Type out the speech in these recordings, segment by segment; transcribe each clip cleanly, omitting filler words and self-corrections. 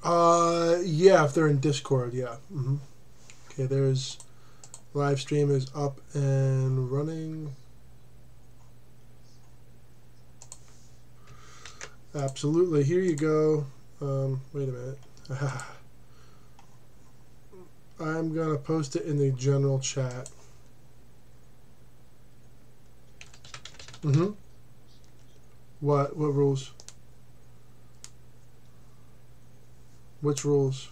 Yeah, if they're in Discord, yeah. Okay, there's live stream is up and running. Absolutely. Here you go. Wait a minute. I'm gonna post it in the general chat. What rules? Which rules?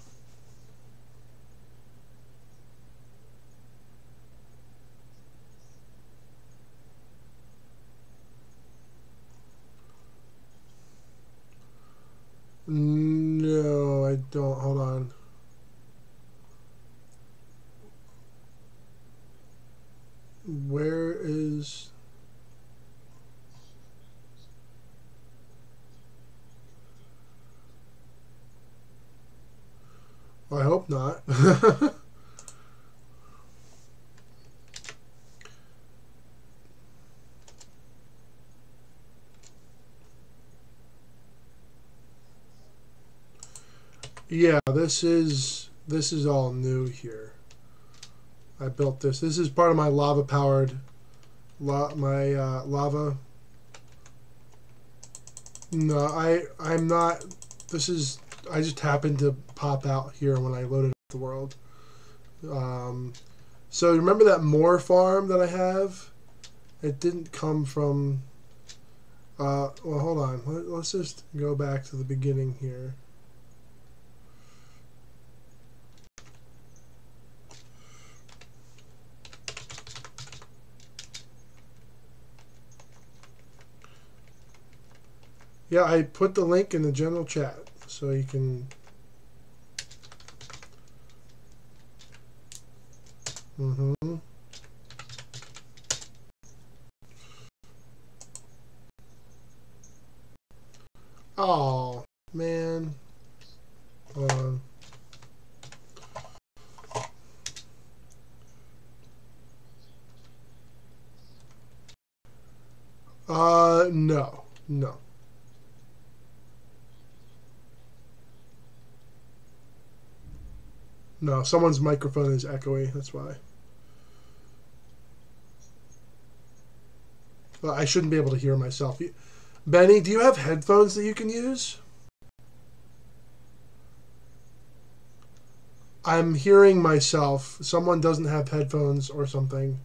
No, I don't. Hold on. Where is... I hope not. Yeah, this is all new here. I built this. This is part of my lava powered lava. No, I'm not. This is, I just happened to pop out here when I loaded up the world. So remember that Moor farm that I have? It didn't come from. Well, hold on. Let's just go back to the beginning here. Yeah, I put the link in the general chat so you can. Oh, man. Hold on. No. No. No, someone's microphone is echoey, that's why. Well, I shouldn't be able to hear myself. Benny, do you have headphones that you can use? I'm hearing myself. Someone doesn't have headphones or something.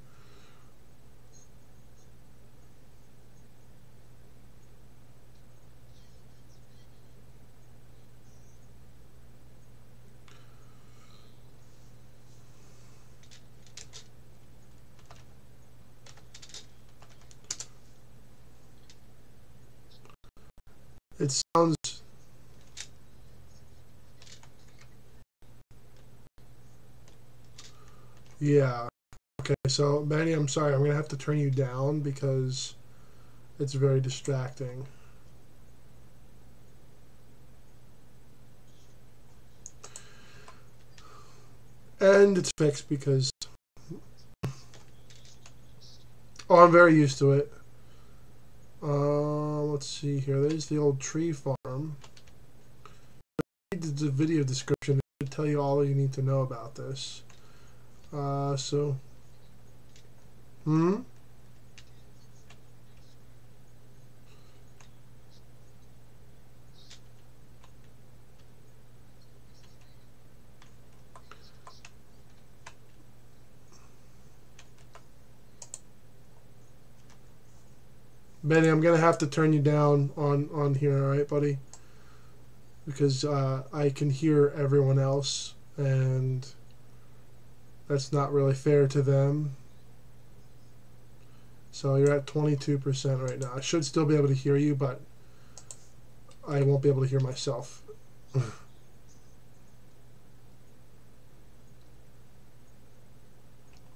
It sounds... Yeah. Okay, so Benny, I'm sorry. I'm going to have to turn you down because it's very distracting. And it's fixed because... Oh, I'm very used to it. Let's see here. There's the old tree farm. Read the video description. It should tell you all you need to know about this. So... Benny, I'm gonna have to turn you down on here, all right, buddy? Because I can hear everyone else, and that's not really fair to them. So you're at 22% right now. I should still be able to hear you, but I won't be able to hear myself.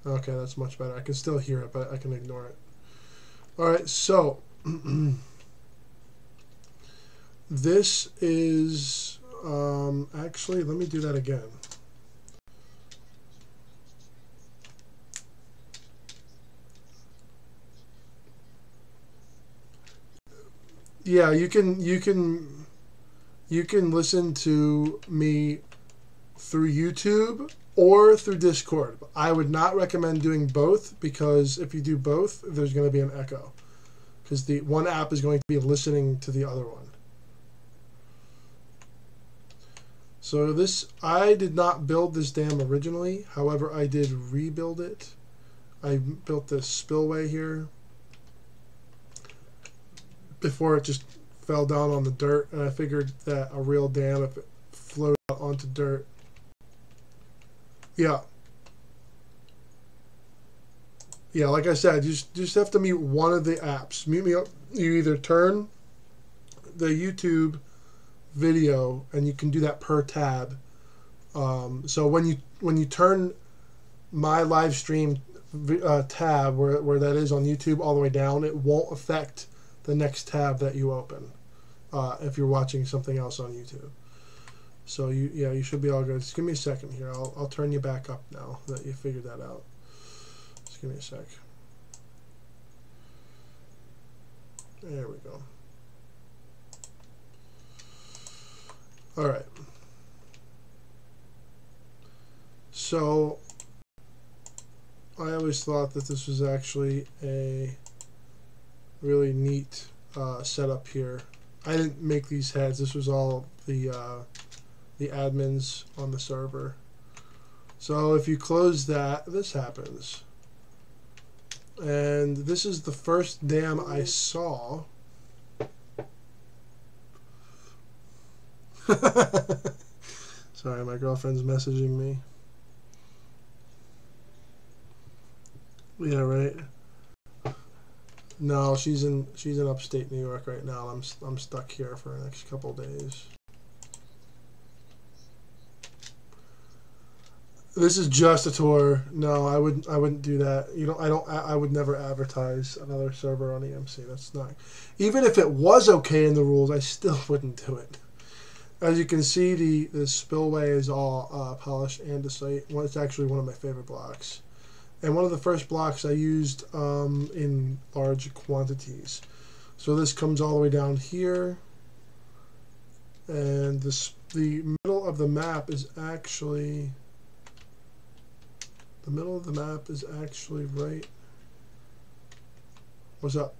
Okay, that's much better. I can still hear it, but I can ignore it. All right, so this is actually, let me do that again. Yeah, you can you can listen to me through YouTube or through Discord. I would not recommend doing both, because if you do both, there's going to be an echo, because the one app is going to be listening to the other one. So this, I did not build this dam originally. However, I did rebuild it. I built this spillway here before it just fell down on the dirt, and I figured that a real dam, if it flowed out onto dirt. Yeah. Yeah, like I said, you just have to mute one of the apps. Mute me up. You either turn the YouTube video, and you can do that per tab. So when you turn my live stream tab where that is on YouTube all the way down, it won't affect the next tab that you open if you're watching something else on YouTube. So you should be all good. Just give me a second here. I'll turn you back up now that you figured that out. Just give me a sec. There we go. All right. So I always thought that this was actually a really neat setup here. I didn't make these heads. This was all the admins on the server. So if you close that, this happens. And this is the first dam I saw. Sorry, my girlfriend's messaging me. Yeah, right. No, she's in upstate New York right now. I'm stuck here for the next couple days. This is just a tour. No, I wouldn't do that. I would never advertise another server on EMC. That's not. Even if it was okay in the rules, I still wouldn't do it. As you can see, the spillway is all polished andesite. Well, it's actually one of my favorite blocks, and one of the first blocks I used in large quantities. So this comes all the way down here, and the middle of the map is actually. The middle of the map is actually right. What's up?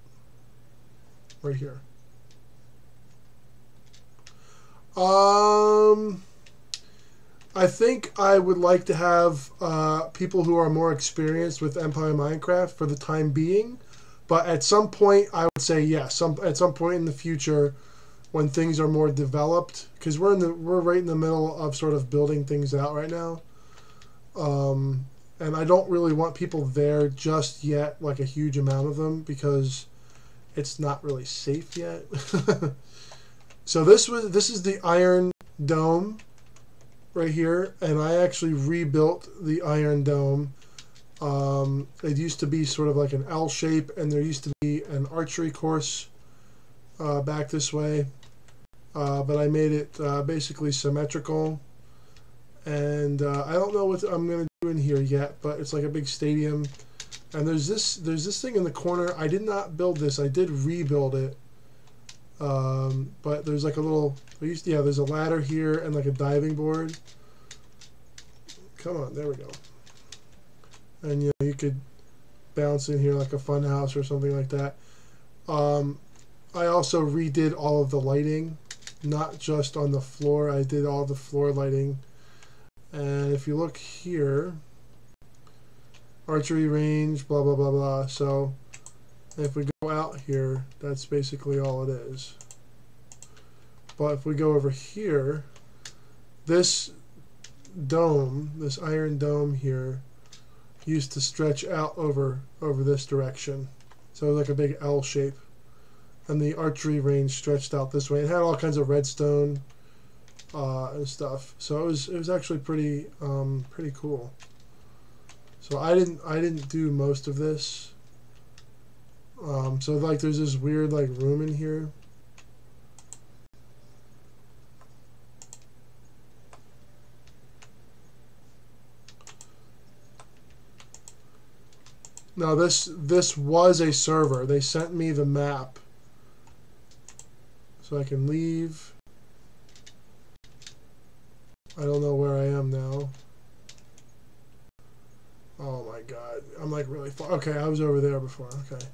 Right here. I think I would like to have people who are more experienced with Empire Minecraft for the time being, but at some point I would say yes. At some point in the future, when things are more developed, because we're right in the middle of sort of building things out right now. And I don't really want people there just yet, like a huge amount of them, because it's not really safe yet. So this is the Iron Dome right here, and I actually rebuilt the Iron Dome. It used to be sort of like an L shape, and there used to be an archery course back this way, but I made it basically symmetrical. And I don't know what I'm going to do in here yet, but it's like a big stadium. And there's this thing in the corner. I did not build this. I did rebuild it. But there's like a little, there's a ladder here and like a diving board. Come on, there we go. And you could bounce in here like a fun house or something like that. I also redid all of the lighting, not just on the floor. I did all the floor lighting. And if you look here, archery range, blah, blah, blah, blah. So if we go out here, that's basically all it is. But if we go over here, this dome, this iron dome here, used to stretch out over this direction. So it was like a big L shape. And the archery range stretched out this way. It had all kinds of redstone and stuff. So it was actually pretty cool. So I didn't do most of this. So like there's this weird like room in here. Now this was a server. They sent me the map. So I can leave. I don't know where I am now. Oh my god. I'm like really far. Okay, I was over there before. Okay.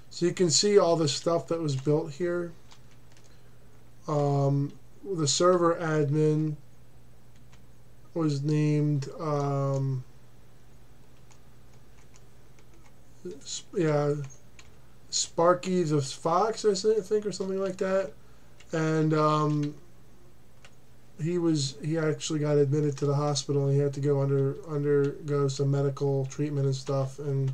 So you can see all the stuff that was built here. The server admin was named, yeah, Sparky the Fox, I think, or something like that. And he actually got admitted to the hospital, and he had to go undergo some medical treatment and stuff. And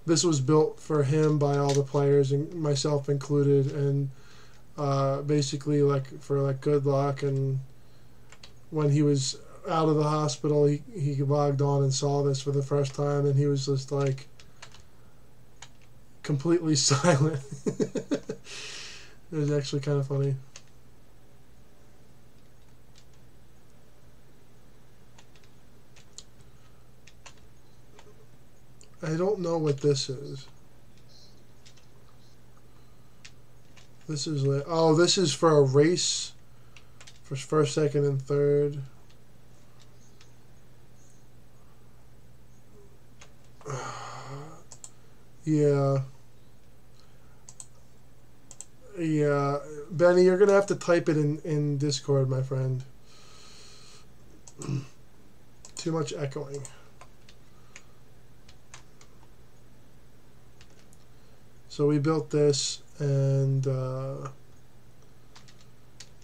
this was built for him by all the players, and myself included. And basically, like, for like good luck. And when he was out of the hospital, he logged on and saw this for the first time, and he was just like completely silent. It was actually kind of funny. I don't know what this is. This is like, oh, this is for a race for first, second, and third. Yeah. Yeah. Benny, you're going to have to type it in Discord, my friend. Too much echoing. So we built this, and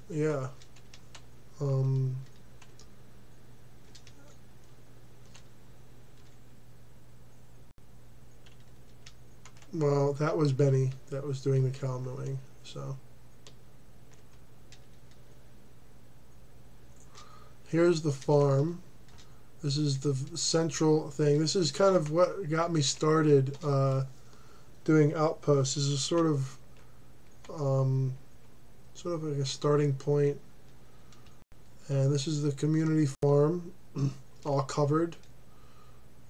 yeah. Well, that was Benny that was doing the cow milling, so. Here's the farm. This is the central thing. This is kind of what got me started doing outposts. This is sort of like a starting point. And this is the community farm, all covered.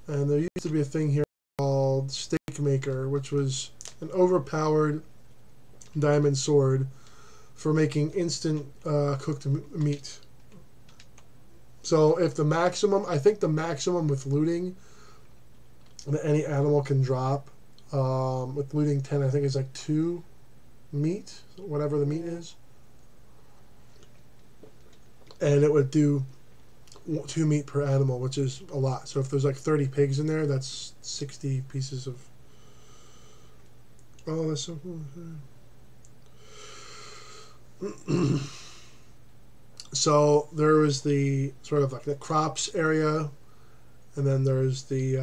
And there used to be a thing here called Steak Maker, which was an overpowered diamond sword for making instant cooked meat. So if the maximum, I think the maximum with looting that any animal can drop, with looting 10, I think it's like 2 meat, whatever the meat is. And it would do 2 meat per animal, which is a lot. So if there's like 30 pigs in there, that's 60 pieces of... Oh, that's so cool. So there was the sort of like the crops area, and then there's the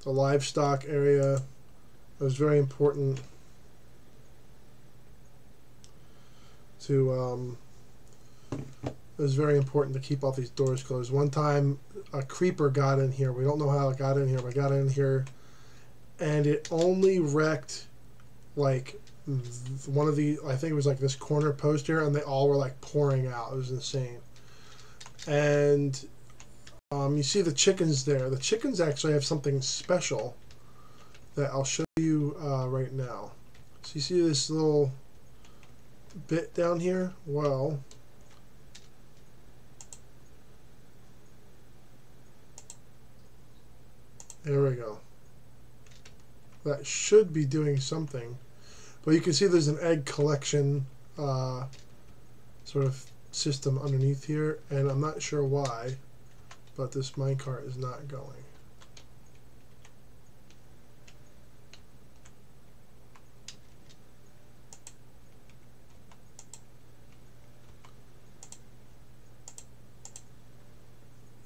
livestock area. It was very important to keep all these doors closed. One time a creeper got in here. We don't know how it got in here, but it got in here, and it only wrecked like one of the, I think it was like this corner post here, and they all were like pouring out. It was insane. And you see the chickens there. The chickens actually have something special that I'll show you right now. So you see this little bit down here? Well, there we go. That should be doing something. But you can see there's an egg collection sort of system underneath here, and I'm not sure why, but this minecart is not going.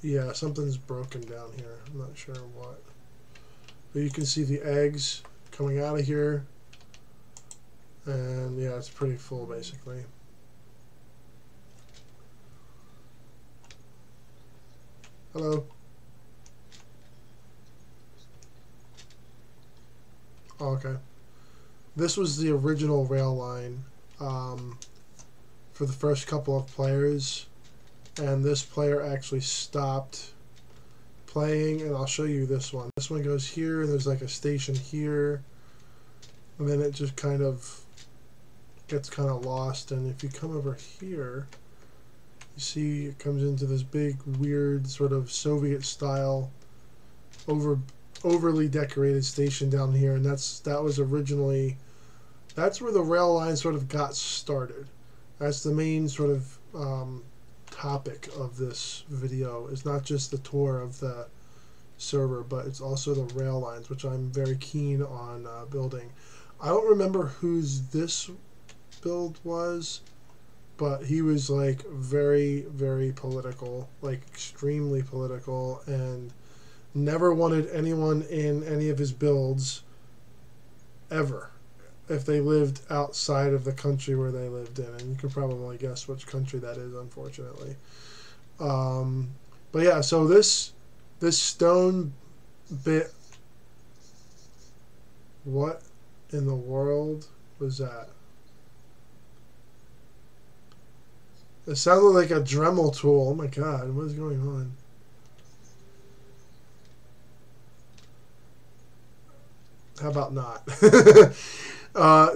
Yeah, something's broken down here. I'm not sure what. But you can see the eggs coming out of here. And yeah, it's pretty full basically. Hello. Oh, okay. This was the original rail line for the first couple of players, and this player actually stopped playing, and I'll show you this one. This one goes here, and there's like a station here, and then it just kind of gets kind of lost. And if you come over here, You see, it comes into this big, weird, sort of Soviet-style, overly decorated station down here, and that was originally, that's where the rail line sort of got started. That's the main sort of topic of this video. It's not just the tour of the server, but it's also the rail lines, which I'm very keen on building. I don't remember whose this build was, but he was like very, very political, like extremely political, and never wanted anyone in any of his builds ever if they lived outside of the country where they lived in. And you can probably guess which country that is, unfortunately. But yeah, so this stone bit, what in the world was that? It sounded like a Dremel tool. Oh my god, what is going on? How about not?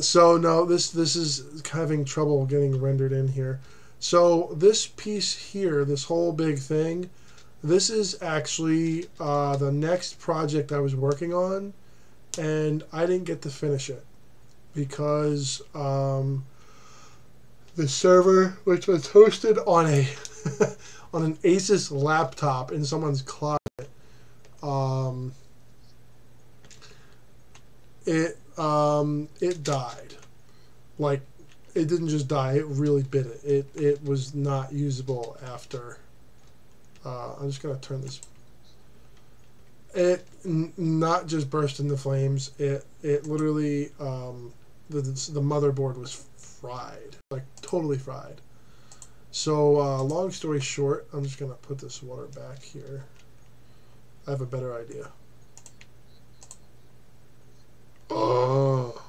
So no, this is having trouble getting rendered in here. So this piece here, this whole big thing, this is actually the next project I was working on, and I didn't get to finish it because the server, which was hosted on a on an Asus laptop in someone's closet, it died. Like, it didn't just die, it really bit it. It was not usable after. I'm just gonna turn this. It not just burst into flames. It literally the motherboard was fried, like totally fried. So long story short, I'm just gonna put this water back here. I have a better idea. Oh,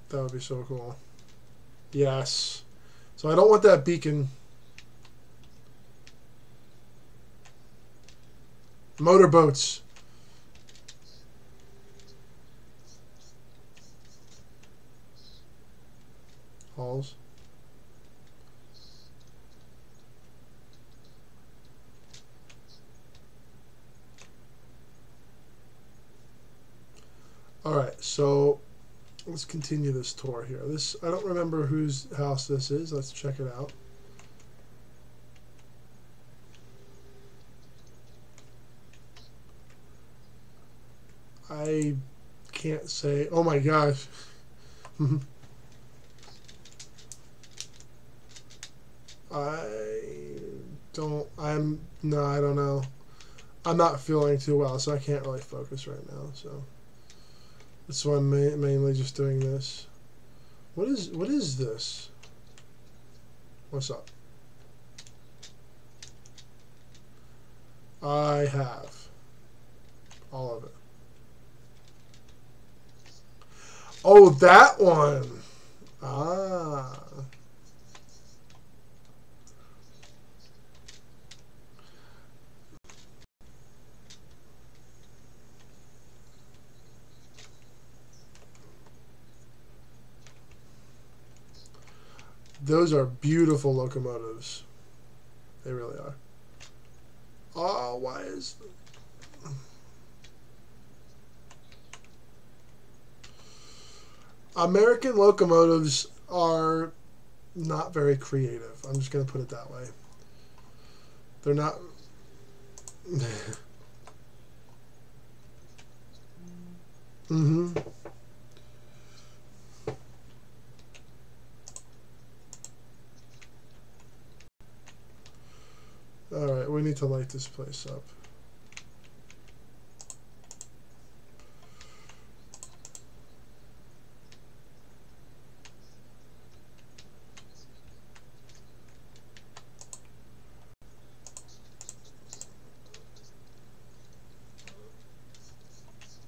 that would be so cool. Yes. So I don't want that beacon. Motorboats. Halls. Alright, so let's continue this tour here. This, I don't remember whose house this is. Let's check it out. I can't say. Oh my gosh. No, I don't know. I'm not feeling too well, so I can't really focus right now, so that's why I'm mainly just doing this. What is this? What's up? I have all of it. Oh, that one. Ah. Those are beautiful locomotives. They really are. Oh, why is... American locomotives are not very creative. I'm just going to put it that way. They're not... Mm-hmm. Alright, we need to light this place up.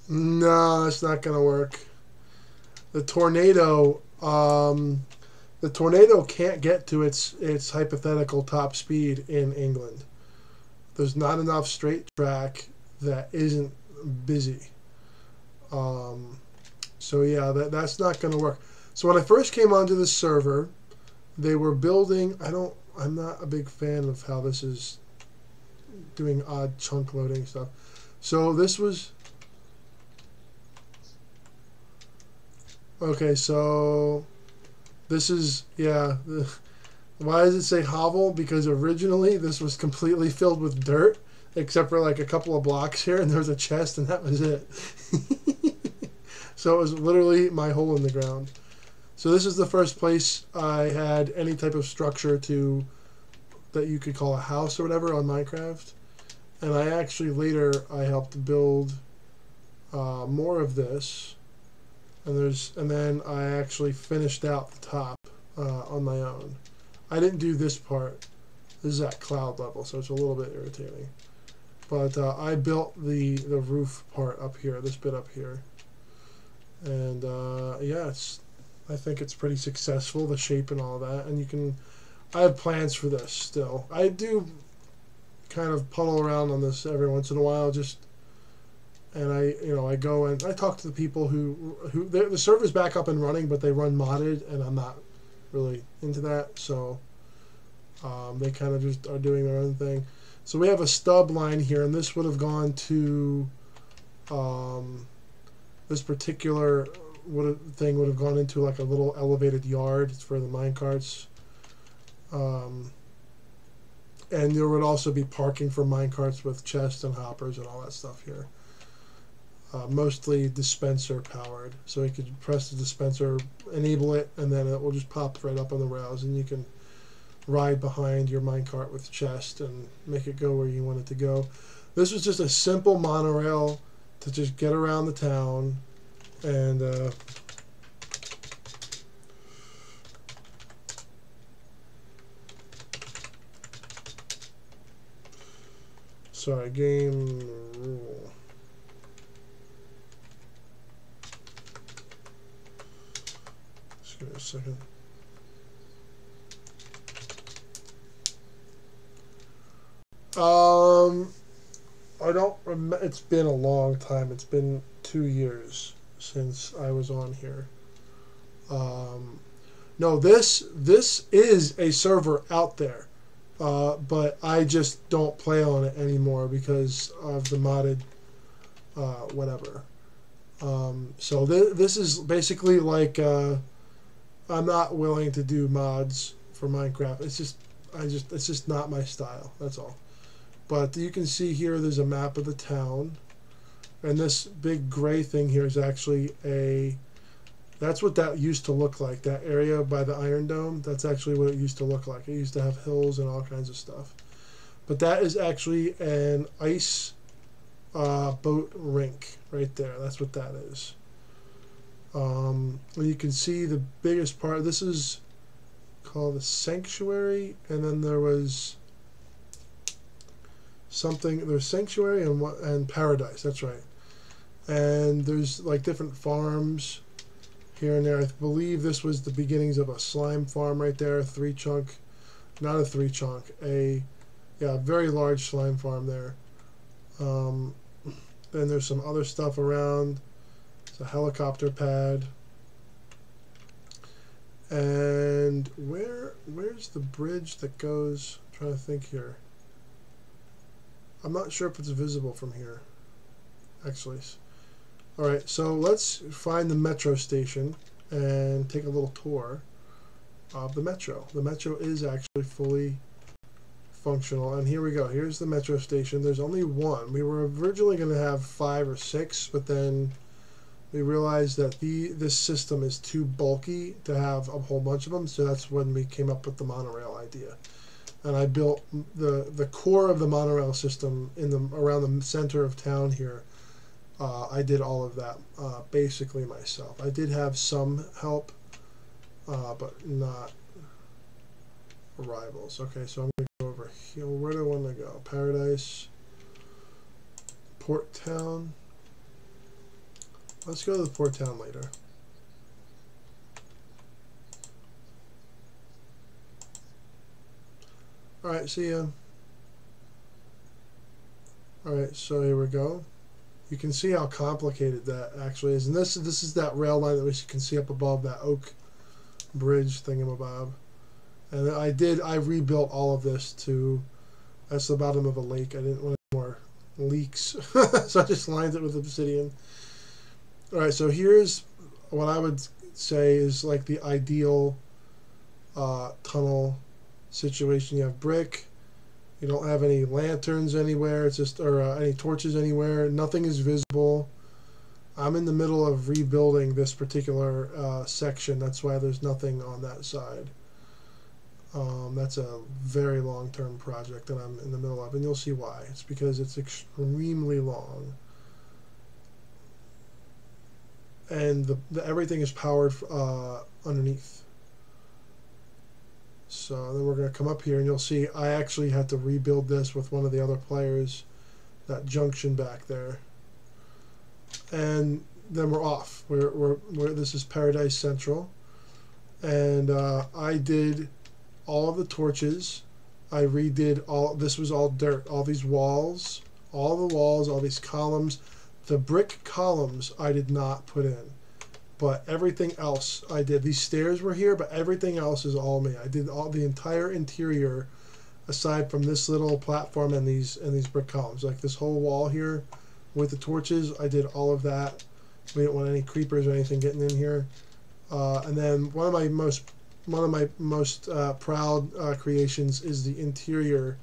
No, it's not going to work. The tornado can't get to its hypothetical top speed in England. There's not enough straight track that isn't busy. So yeah, that's not going to work. So when I first came onto the server, they were building. I I'm not a big fan of how this is doing odd chunk loading stuff. So this was... Okay, so this is, yeah. Why does it say hovel? Because originally this was completely filled with dirt, except for like a couple of blocks here, and there was a chest, and that was it. So it was literally my hole in the ground. So this is the first place I had any type of structure to that you could call a house or whatever on Minecraft. And I actually later I helped build more of this. And then I actually finished out the top on my own. I didn't do this part. This is at cloud level, so it's a little bit irritating. But I built the roof part up here, this bit up here. And yeah, I think it's pretty successful, the shape and all that. And I have plans for this still. I do kind of puddle around on this every once in a while, and I go and I talk to the people who the server's back up and running, but they run modded, and I'm not really into that, so they kind of just are doing their own thing. So we have a stub line here, and this would have gone to this particular thing would have gone into like a little elevated yard for the minecarts. And there would also be parking for minecarts with chests and hoppers and all that stuff here. Mostly dispenser powered, so you could press the dispenser, enable it, and then it will just pop right up on the rails, and you can ride behind your minecart with chest and make it go where you want it to go. This was just a simple monorail to just get around the town, and sorry, game rule. Just give me a second. I don't remember. It's been a long time. It's been 2 years since I was on here. No, this is a server out there, but I just don't play on it anymore because of the modded whatever. So this is basically like I'm not willing to do mods for Minecraft. It's just not my style. That's all. But you can see here there's a map of the town, and this big gray thing here is actually that's what that used to look like. That area by the Iron Dome, that's actually what it used to look like. It used to have hills and all kinds of stuff. But that is actually an ice boat rink right there. That's what that is. And you can see the biggest part. This is called the Sanctuary, and then there was something. There's Sanctuary and Paradise. That's right. And there's like different farms here and there. I believe this was the beginnings of a slime farm right there. Not a 3-chunk. A very large slime farm there. Then there's some other stuff around. It's a helicopter pad. And where's the bridge that goes? I'm trying to think here. I'm not sure if it's visible from here, actually. Alright, so let's find the metro station and take a little tour of the metro. The metro is actually fully functional, and here we go. Here's the metro station. There's only one. We were originally going to have 5 or 6, but then we realized that this system is too bulky to have a whole bunch of them, so that's when we came up with the monorail idea. And I built the core of the monorail system around the center of town here. I did all of that basically myself. I did have some help, but not rivals. Okay, so I'm going to go over here. Where do I want to go? Paradise, Port Town. Let's go to the Port Town later. Alright, see ya. Alright, so here we go. You can see how complicated that actually is. And this is that rail line that we can see up above, that oak bridge thingamabob. And I rebuilt all of this to, that's the bottom of a lake. I didn't want any more leaks. So I just lined it with obsidian. Alright, so here's what I would say is like the ideal tunnel situation. You have brick. You don't have any lanterns anywhere. It's just, or any torches anywhere. Nothing is visible. I'm in the middle of rebuilding this particular section. That's why there's nothing on that side. That's a very long-term project that I'm in the middle of, and you'll see why. It's because it's extremely long, and everything is powered underneath. So then we're going to come up here, and you'll see I actually had to rebuild this with one of the other players, that junction back there. And then we're off. This is Paradise Central, and I did all of the torches. I redid all. This was all dirt. All these walls, all the walls, all these columns. The brick columns I did not put in, but everything else I did. These stairs were here, but everything else is all me. I did all the entire interior, aside from this little platform and these brick columns. Like this whole wall here with the torches, I did all of that. We didn't want any creepers or anything getting in here. And then one of my most proud creations is the interior.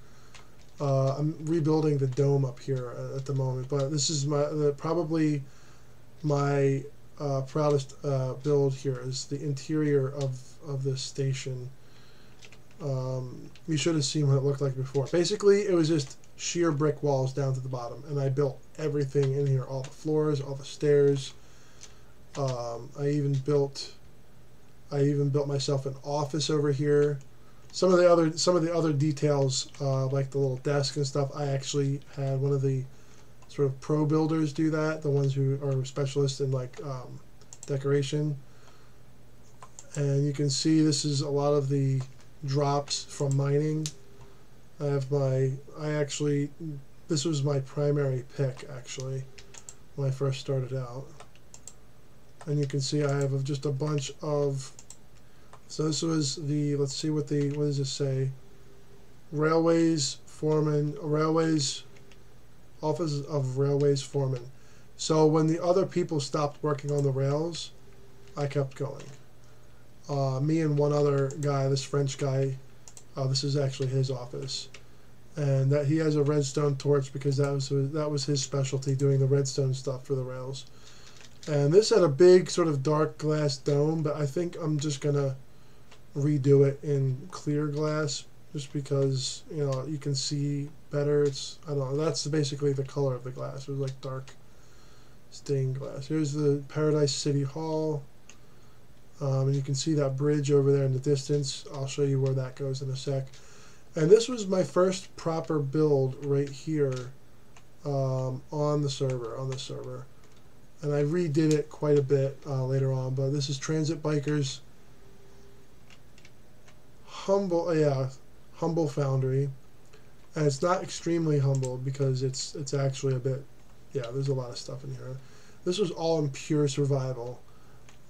I'm rebuilding the dome up here at the moment, but this is probably my proudest build here is the interior of this station. You should have seen what it looked like before. Basically, it was just sheer brick walls down to the bottom, and I built everything in here, all the floors, all the stairs. I even built myself an office over here. Some of the other details, like the little desk and stuff, I actually had one of the sort of pro builders do that, the ones who are specialists in like decoration. And you can see this is a lot of the drops from mining. This was my primary pick actually when I first started out. And you can see I have just a bunch of, so this was the, let's see what does this say? Office of Railways Foreman. So when the other people stopped working on the rails, I kept going. Me and one other guy, this French guy, this is actually his office. And that he has a redstone torch because that was his specialty, doing the redstone stuff for the rails. And this had a big sort of dark glass dome, but I think I'm just gonna redo it in clear glass just because, you know, you can see better. I don't know, that's basically the color of the glass. It was like dark stained glass. Here's the Paradise City Hall, and you can see that bridge over there in the distance. I'll show you where that goes in a sec. And this was my first proper build right here on this server. And I redid it quite a bit later on, but this is Transit Bikers humble Foundry, and it's not extremely humble because it's actually a bit, there's a lot of stuff in here. This was all in pure survival,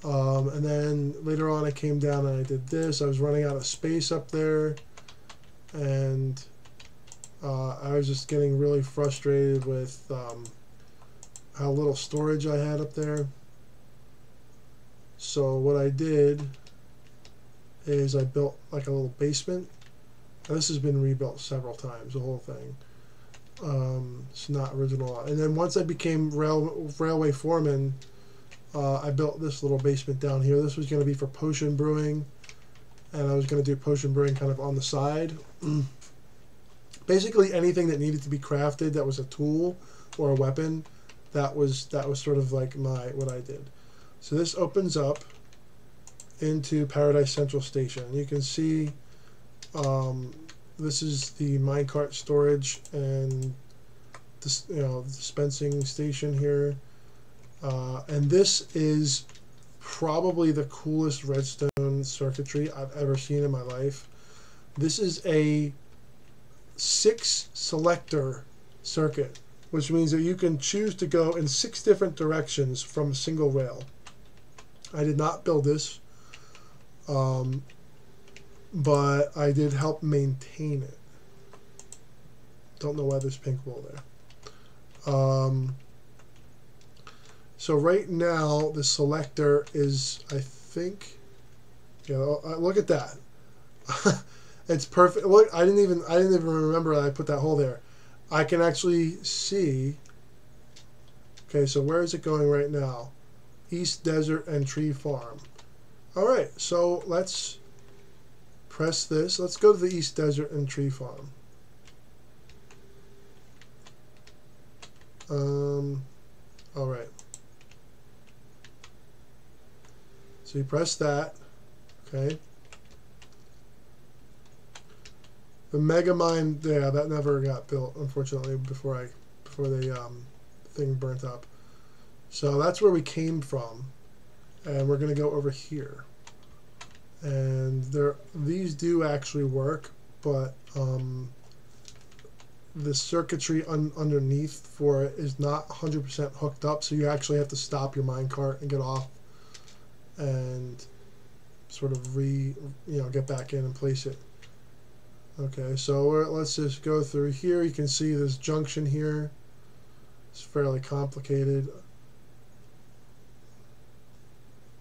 and then later on I came down and I did this. I was running out of space up there, and I was just getting really frustrated with how little storage I had up there. So what I did is I built like a little basement. Now this has been rebuilt several times, the whole thing. It's not original. And then once I became railway foreman, I built this little basement down here. This was going to be for potion brewing, and I was going to do potion brewing kind of on the side. Basically anything that needed to be crafted that was a tool or a weapon, that was sort of like what I did. So this opens up into Paradise Central Station. You can see this is the minecart storage and this, the dispensing station here. And this is probably the coolest redstone circuitry I've ever seen in my life. This is a 6 selector circuit, which means that you can choose to go in 6 different directions from a single rail. I did not build this. but I did help maintain it. Don't know why there's pink wool there. So right now the selector is, I think, yeah, look at that. It's perfect. Look, I didn't even remember that I put that hole there. I can actually see. Okay, so where is it going right now? East Desert and Tree Farm. All right, so let's press this. Let's go to the East Desert and Tree Farm. All right. So you press that. Okay. The mega mine, yeah, that never got built, unfortunately, before the thing burnt up. So that's where we came from, and we're gonna go over here. And these do actually work, but the circuitry underneath for it is not 100% hooked up, so you actually have to stop your minecart and get off, and sort of get back in and place it. Okay, so let's just go through here. You can see this junction here. It's fairly complicated.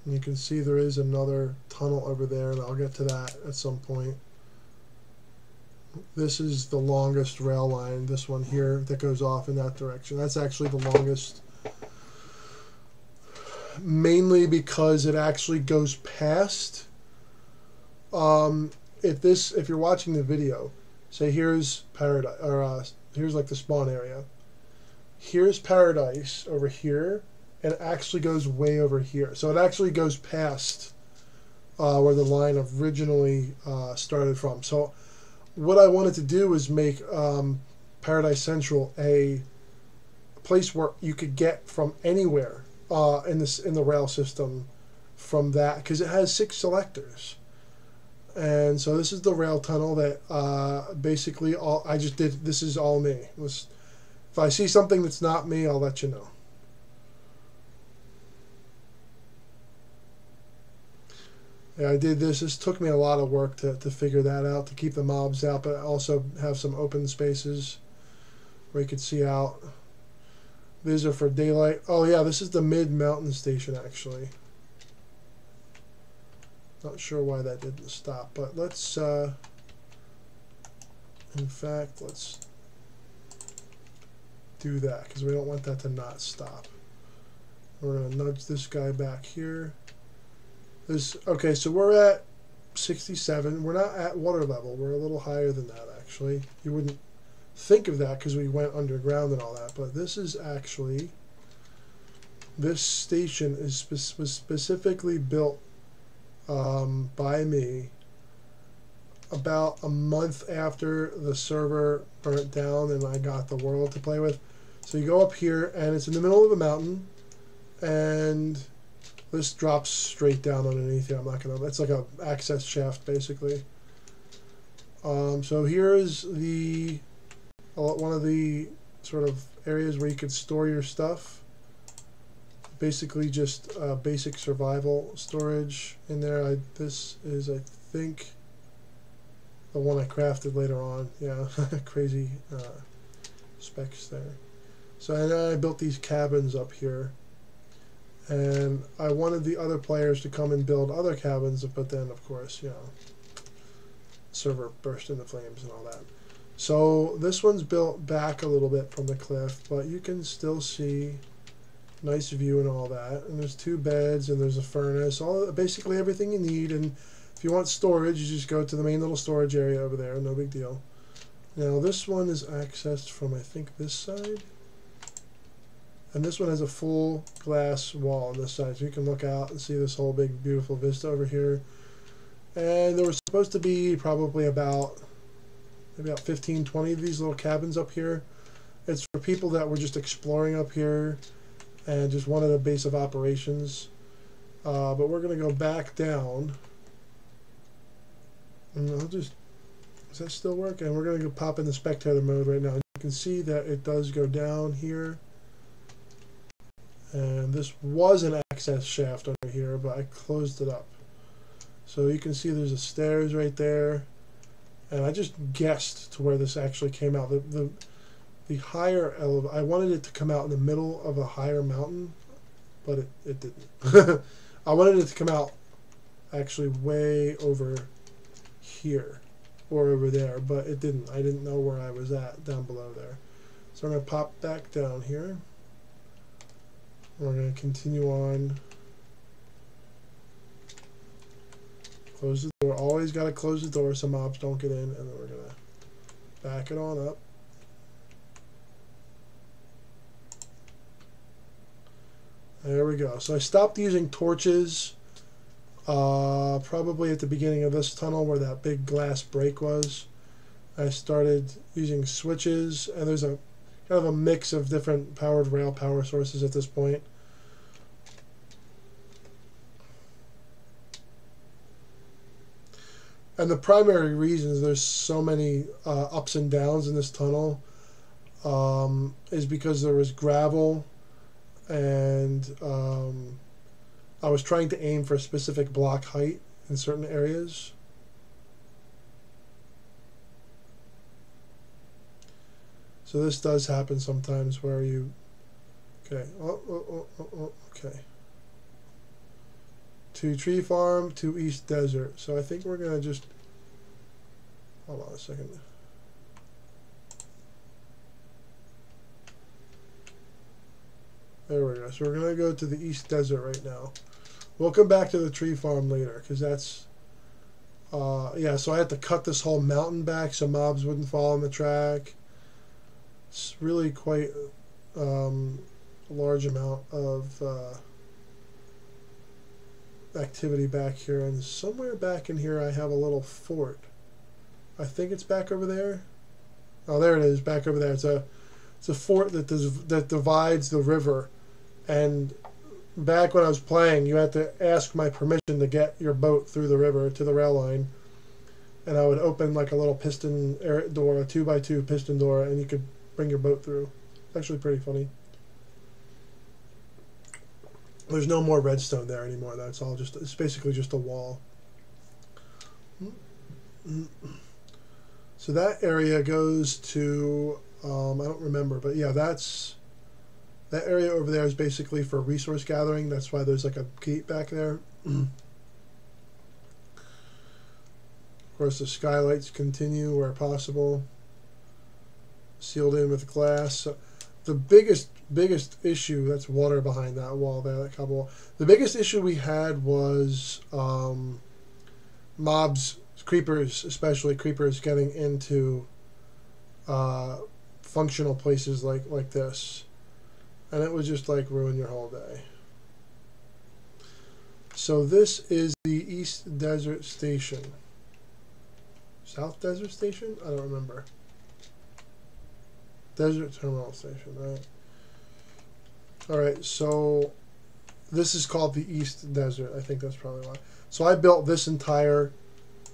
And you can see there is another tunnel over there, and I'll get to that at some point. This is the longest rail line, this one here, that goes off in that direction. That's actually the longest, mainly because it actually goes past. If you're watching the video, say here's paradise, or here's like the spawn area. Here's paradise over here, and it actually goes way over here. So it actually goes past where the line originally started from. So what I wanted to do was make Paradise Central a place where you could get from anywhere in the rail system from that, because it has 6 selectors. And so this is the rail tunnel that basically I just did. This is all me. If I see something that's not me, I'll let you know. Yeah, I did this. This took me a lot of work to figure that out, to keep the mobs out, but also have some open spaces where you could see out. These are for daylight. Oh yeah, this is the mid-mountain station actually. Not sure why that didn't stop, but let's, in fact, let's do that, because we don't want that to not stop. We're going to nudge this guy back here. Okay, so we're at 67. We're not at water level. We're a little higher than that, actually. You wouldn't think of that because we went underground and all that, but this is actually, this station was specifically built by me about a month after the server burnt down and I got the world to play with. So you go up here, and it's in the middle of the mountain, and this drops straight down underneath here. I'm not gonna. It's like a access shaft basically. So here is one of the sort of areas where you could store your stuff. Basically just basic survival storage in there. This is, I think, the one I crafted later on. Yeah, crazy specs there. So and then I built these cabins up here, and I wanted the other players to come and build other cabins, but then of course, server burst into flames and all that. So this one's built back a little bit from the cliff, but you can still see nice view and all that. And there's 2 beds, and there's a furnace, basically everything you need. And if you want storage, you just go to the main little storage area over there. No big deal. Now this one is accessed from, I think, this side. And this one has a full glass wall on this side, so you can look out and see this whole big beautiful vista over here. And there was supposed to be probably about 15, 20 of these little cabins up here. It's for people that were just exploring up here and just wanted a base of operations. But we're going to go back down. And I'll just, does that still work? And we're going to go pop in the spectator mode right now. You can see that it does go down here. And this was an access shaft under here, but I closed it up. So you can see there's a stairs right there, and I just guessed to where this actually came out. The higher I wanted it to come out in the middle of a higher mountain, but it didn't. I wanted it to come out actually way over here or over there, but it didn't. I didn't know where I was at down below there. So I'm going to pop back down here. We're going to continue on. Close the door. Always got to close the door so mobs don't get in, and then we're going to back it on up. There we go. So I stopped using torches probably at the beginning of this tunnel where that big glass break was. I started using switches, and there's a kind of a mix of different powered rail power sources at this point. And the primary reasons there's so many ups and downs in this tunnel is because there was gravel, and I was trying to aim for a specific block height in certain areas. So this does happen sometimes where you, okay, okay. To tree farm, to East Desert. So I think we're gonna just, hold on a second. There we go. So we're gonna go to the East Desert right now. We'll come back to the tree farm later, because that's, yeah, so I had to cut this whole mountain back so mobs wouldn't fall on the track. It's really quite a large amount of activity back here, and somewhere back in here I have a little fort. I think it's back over there. Oh, there it is, back over there. It's a fort that divides the river, and back when I was playing, you had to ask my permission to get your boat through the river to the rail line, and I would open like a little piston air door, a 2x2 piston door, and you could bring your boat through. It's actually pretty funny. There's no more redstone there anymore. That's all just, it's basically just a wall. So that area goes to, I don't remember, but yeah, that area over there is basically for resource gathering. That's why there's like a gate back there. Of course, the skylights continue where possible. Sealed in with glass. So the biggest issue, that's water behind that wall there, that cobble wall. The biggest issue we had was mobs, creepers, especially creepers, getting into functional places like this, and it would just like ruin your whole day. So this is the East Desert Station. South Desert Station? I don't remember. Desert Terminal Station, right? Alright, so this is called the East Desert. I think that's probably why. So I built this entire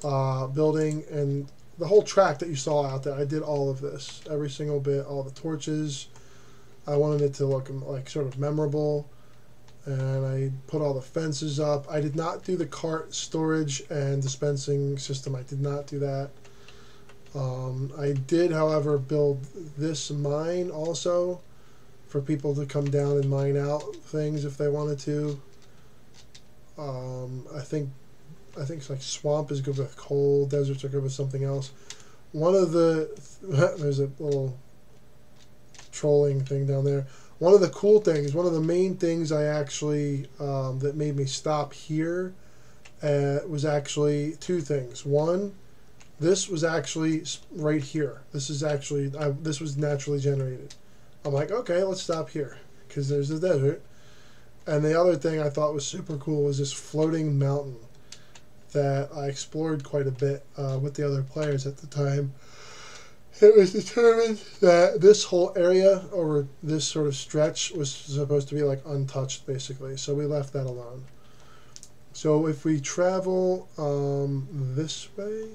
building, and the whole track that you saw out there, I did all of this. Every single bit, all the torches. I wanted it to look like sort of memorable, and I put all the fences up. I did not do the cart storage and dispensing system. I did not do that. I did, however, build this mine also for people to come down and mine out things if they wanted to. I think it's like swamp is good with coal, deserts are good with something else. One of the there's a little trolling thing down there. One of the cool things, one of the main things I actually that made me stop here was actually two things. One, this was actually right here. This is actually this was naturally generated. I'm like, okay, let's stop here because there's the desert. And the other thing I thought was super cool was this floating mountain that I explored quite a bit with the other players at the time. It was determined that this whole area over this sort of stretch was supposed to be like untouched, basically. So we left that alone. So if we travel this way,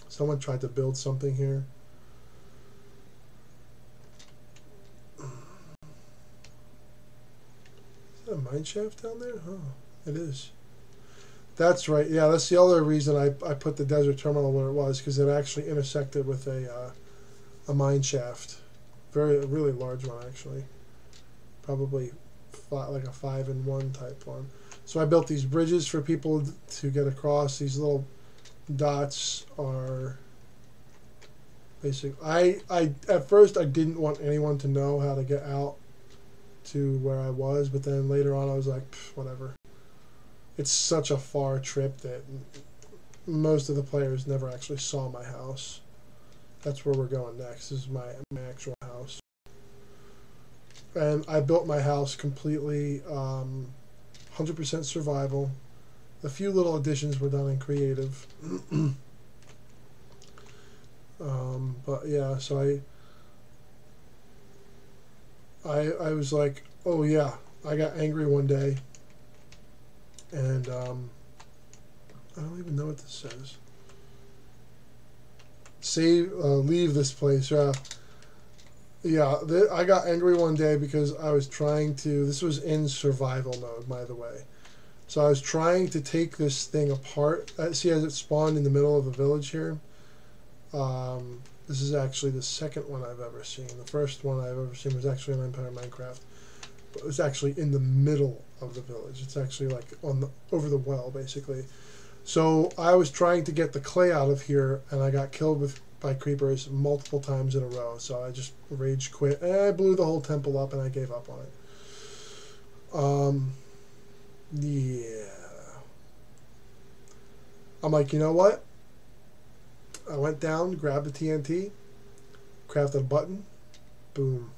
someone tried to build something here. Is that a mine shaft down there? Oh, it is. That's right. Yeah, that's the other reason I put the desert terminal where it was, because it actually intersected with a mine shaft. Really large one, actually. Probably like a 5-in-1 type one. So I built these bridges for people to get across. These little dots are basic. I at first I didn't want anyone to know how to get out to where I was, but then later on I was like, whatever. It's such a far trip that most of the players never actually saw my house. That's where we're going next. This is my actual house. And I built my house completely 100% survival. A few little additions were done in creative. But yeah, so I was like, oh yeah, I got angry one day, and I don't even know what this says. Leave this place. Yeah, I got angry one day because I was trying to. This was in survival mode, by the way. So I was trying to take this thing apart. See, as it spawned in the middle of the village here. This is actually the second one I've ever seen. The first one I've ever seen was actually in Empire Minecraft. But it was actually in the middle of the village. It's actually like over the well, basically. So I was trying to get the clay out of here, and I got killed by creepers multiple times in a row. So I just rage quit, and I blew the whole temple up, and I gave up on it. Yeah. I'm like, you know what? I went down, grabbed the TNT, crafted a button, boom.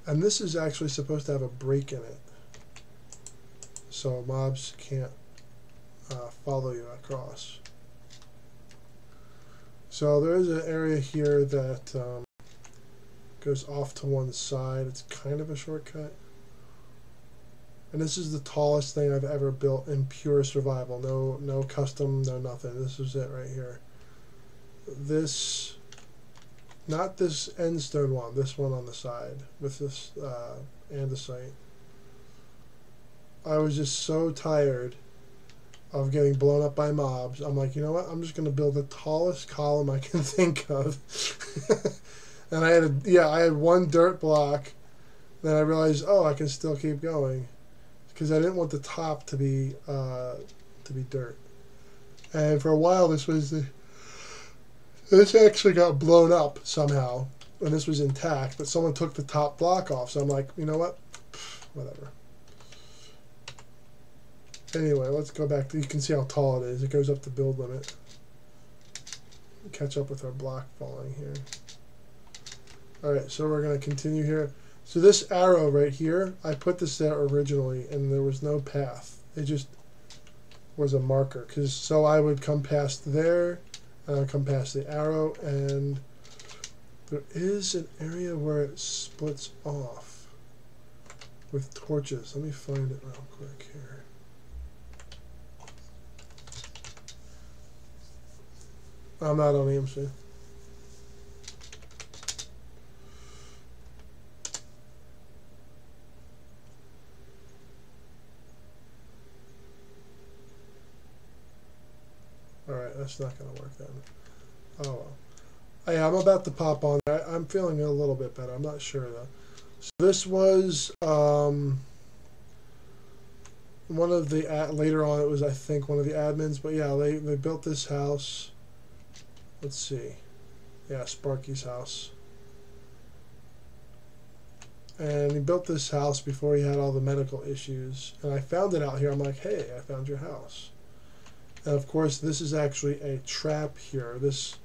And this is actually supposed to have a break in it, so mobs can't follow you across. So there is an area here that goes off to one side. It's kind of a shortcut. And this is the tallest thing I've ever built in pure survival. No custom, no nothing. This is it right here. This, not this end stone one, this one on the side with this andesite. I was just so tired of getting blown up by mobs. I'm like, you know what? I'm just going to build the tallest column I can think of. And I had one dirt block. Then I realized, oh, I can still keep going, because I didn't want the top to be dirt. And for a while, this actually got blown up somehow, and this was intact, but someone took the top block off. So I'm like, you know what? Whatever. Anyway, let's go back. You can see how tall it is. It goes up to build limit. Catch up with our block falling here. All right, so we're going to continue here. So this arrow right here, I put this there originally, and there was no path. It just was a marker. So I would come past there, and I would come past the arrow, and there is an area where it splits off with torches. Let me find it real quick here. I'm not on EMC. Alright, that's not going to work then. Oh well. Yeah, I'm about to pop on there. I'm feeling a little bit better. I'm not sure though. So this was one of the, later on it was, I think, one of the admins. But yeah, they built this house. Let's see. Yeah, Sparky's house. And he built this house before he had all the medical issues. And I found it out here. I'm like, hey, I found your house. And of course, this is actually a trap here. There's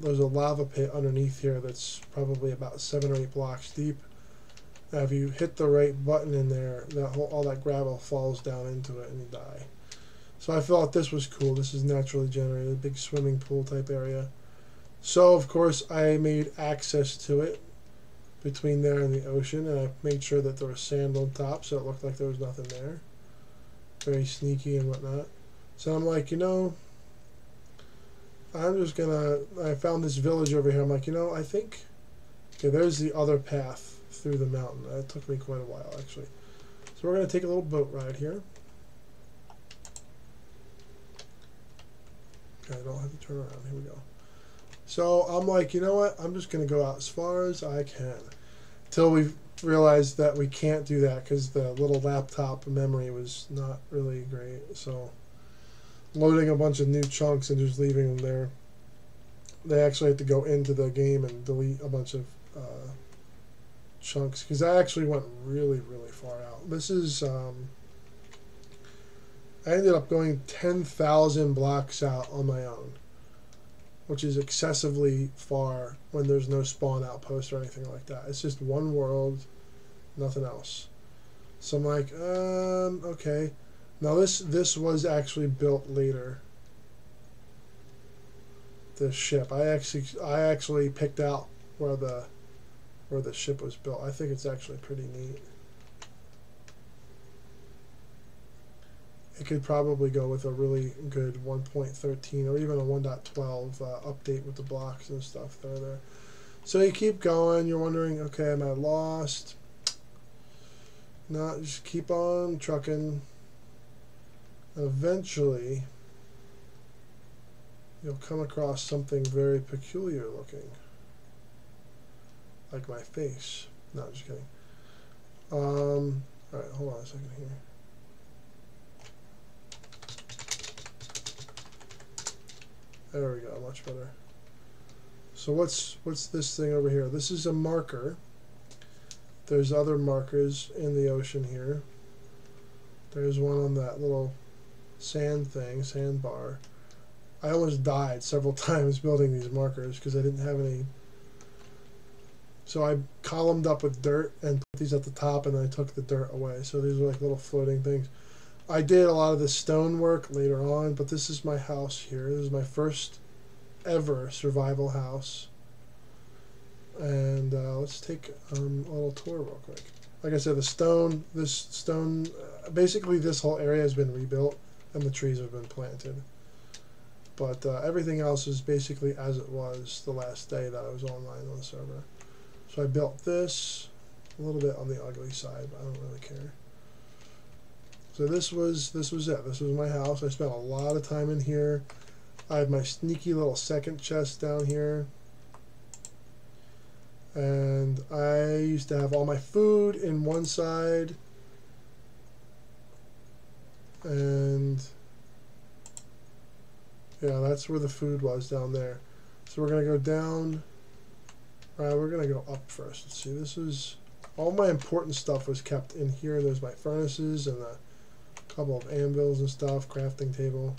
a lava pit underneath here that's probably about 7 or 8 blocks deep. Now, if you hit the right button in there, all that gravel falls down into it and you die. So I thought this was cool. This is naturally generated, a big swimming pool type area. So of course, I made access to it between there and the ocean, and I made sure that there was sand on top, so it looked like there was nothing there. Very sneaky and whatnot. So I'm like, you know, I found this village over here. I'm like, you know, I think, okay, there's the other path through the mountain. That took me quite a while, actually. So we're going to take a little boat ride here. Okay, I don't have to turn around. Here we go. So I'm like, you know what? I'm just going to go out as far as I can. Till we realized that we can't do that because the little laptop memory was not really great. So loading a bunch of new chunks and just leaving them there. They actually had to go into the game and delete a bunch of chunks because I actually went really, really far out. This is... I ended up going 10,000 blocks out on my own, which is excessively far when there's no spawn outpost or anything like that. It's just one world, nothing else. So I'm like, okay. Now this was actually built later. This ship, I actually picked out where the ship was built. I think it's actually pretty neat. It could probably go with a really good 1.13 or even a 1.12 update with the blocks and stuff that are there. So you keep going. You're wondering, okay, am I lost? No, just keep on trucking. Eventually, you'll come across something very peculiar looking, like my face. No, just kidding. All right, hold on a second here. There we go, much better. So what's this thing over here? This is a marker. There's other markers in the ocean here. There's one on that little sand thing, sandbar. I almost died several times building these markers because I didn't have any. So I columned up with dirt and put these at the top, and then I took the dirt away. So these are like little floating things. I did a lot of the stone work later on, but this is my house here. This is my first ever survival house. And let's take a little tour real quick. Like I said, this stone, basically this whole area has been rebuilt and the trees have been planted. But everything else is basically as it was the last day that I was online on the server. So I built this, a little bit on the ugly side, but I don't really care. So this was it. This was my house. I spent a lot of time in here. I have my sneaky little second chest down here. And I used to have all my food in one side. And yeah, that's where the food was, down there. So we're going to go down. We're going to go up first. Let's see. This is all my important stuff was kept in here. There's my furnaces and a couple of anvils and stuff, crafting table.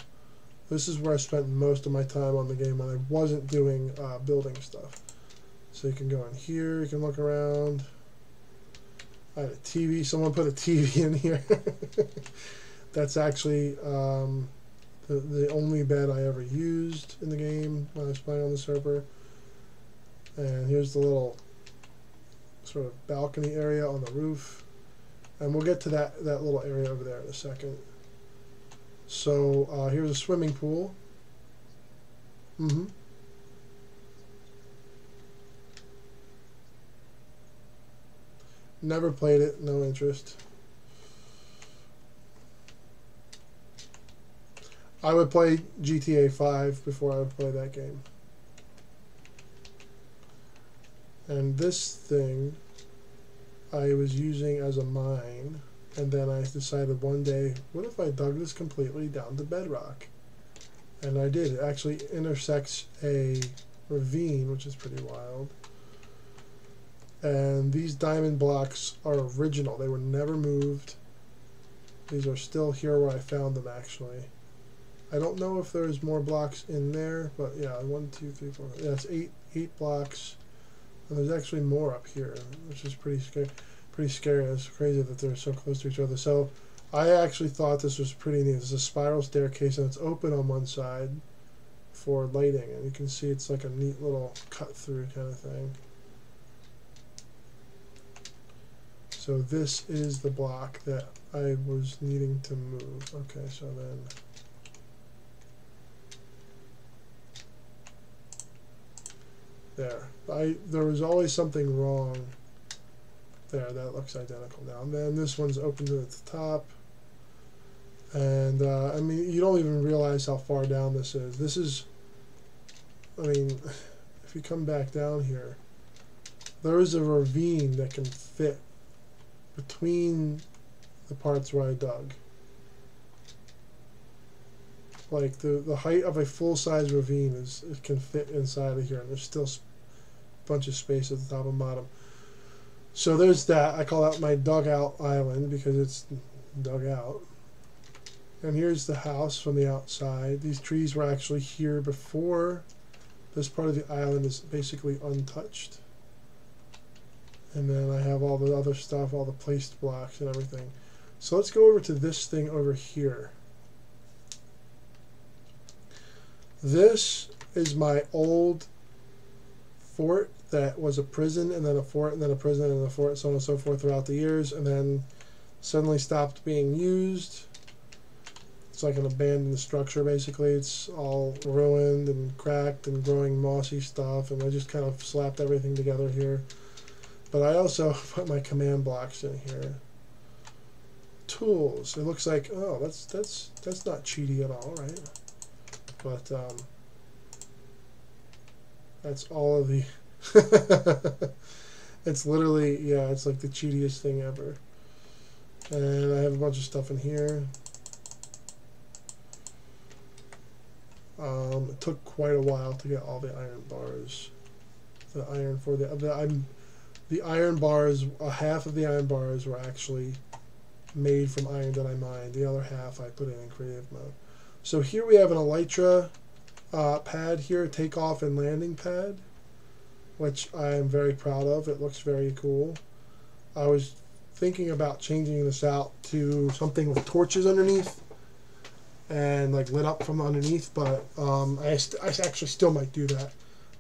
This is where I spent most of my time on the game when I wasn't doing building stuff. So you can go in here, you can look around. I had a TV, someone put a TV in here. That's actually the only bed I ever used in the game when I was playing on the server. And here's the little sort of balcony area on the roof. And we'll get to that little area over there in a second. So here's a swimming pool. Never played it, no interest. I would play GTA 5 before I would play that game. And this thing I was using as a mine, and then I decided one day, what if I dug this completely down to bedrock? And I did. It actually intersects a ravine, which is pretty wild. And these diamond blocks are original. They were never moved. These are still here where I found them, actually. I don't know if there's more blocks in there, but yeah, 1, 2, 3, 4. Yeah, it's eight blocks. And there's actually more up here, which is pretty scary. It's crazy that they're so close to each other. So I actually thought this was pretty neat. It's a spiral staircase, and it's open on one side for lighting. And you can see it's like a neat little cut-through kind of thing. So this is the block that I was needing to move. Okay, so then... there was always something wrong there. That looks identical now. And then this one's open at the top. And I mean, you don't even realize how far down this is. This is, I mean, if you come back down here, there is a ravine that can fit between the parts where I dug. Like the height of a full-size ravine it can fit inside of here, and there's still a bunch of space at the top and bottom. So there's that. I call that my dugout island because it's dug out. And here's the house from the outside. These trees were actually here before. This part of the island is basically untouched. And then I have all the other stuff, all the placed blocks and everything. So let's go over to this thing over here. This is my old fort that was a prison, and then a fort, and then a prison, and a fort, so on and so forth throughout the years, and then suddenly stopped being used. It's like an abandoned structure, basically. It's all ruined and cracked and growing mossy stuff, and I just kind of slapped everything together here. But I also put my command blocks in here. Tools. It looks like, oh, that's not cheaty at all, right? But that's all of the it's literally, yeah, it's like the cheatiest thing ever. And I have a bunch of stuff in here. It took quite a while to get all the iron bars. The iron for the iron bars, half of the iron bars were actually made from iron that I mined. The other half I put in creative mode. So here we have an Electra pad here, takeoff and landing pad, which I am very proud of. It looks very cool. I was thinking about changing this out to something with torches underneath and like lit up from underneath, but I actually still might do that.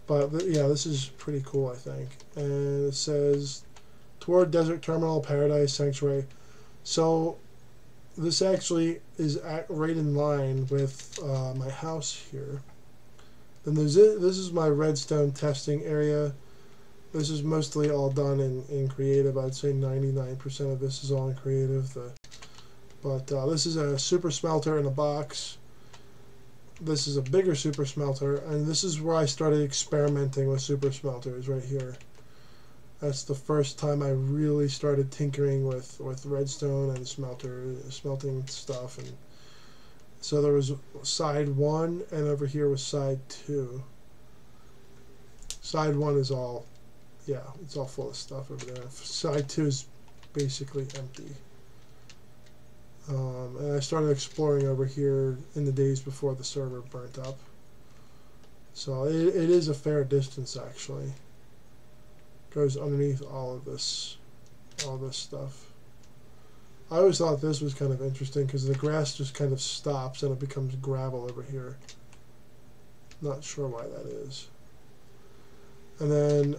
But yeah, this is pretty cool, I think. And it says toward Desert Terminal Paradise Sanctuary. So this actually is right in line with my house here. Then this is my redstone testing area. This is mostly all done in creative. I'd say 99% of this is all in creative. But this is a super smelter in a box. This is a bigger super smelter, and this is where I started experimenting with super smelters right here. That's the first time I really started tinkering with redstone and smelting stuff. And so there was side 1, and over here was side 2. Side 1 is all, yeah, it's all full of stuff over there. Side 2 is basically empty. And I started exploring over here in the days before the server burnt up. So it is a fair distance, actually. Goes underneath all this stuff. I always thought this was kind of interesting because the grass just kind of stops and it becomes gravel over here. Not sure why that is. And then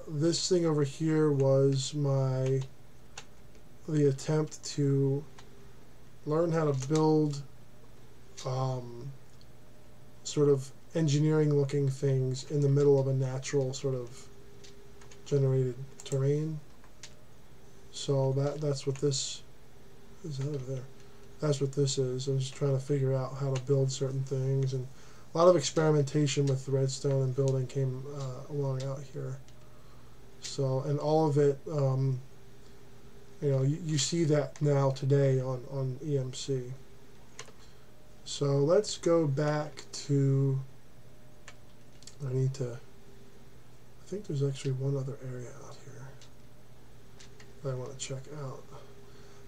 this thing over here was the attempt to learn how to build sort of engineering looking things in the middle of a natural sort of generated terrain. So that's what this is over there. That's what this is. I'm just trying to figure out how to build certain things, and a lot of experimentation with redstone and building came along out here. So, and all of it, you know, you see that now today on EMC. So let's go back to, I think there's actually one other area out here that I want to check out.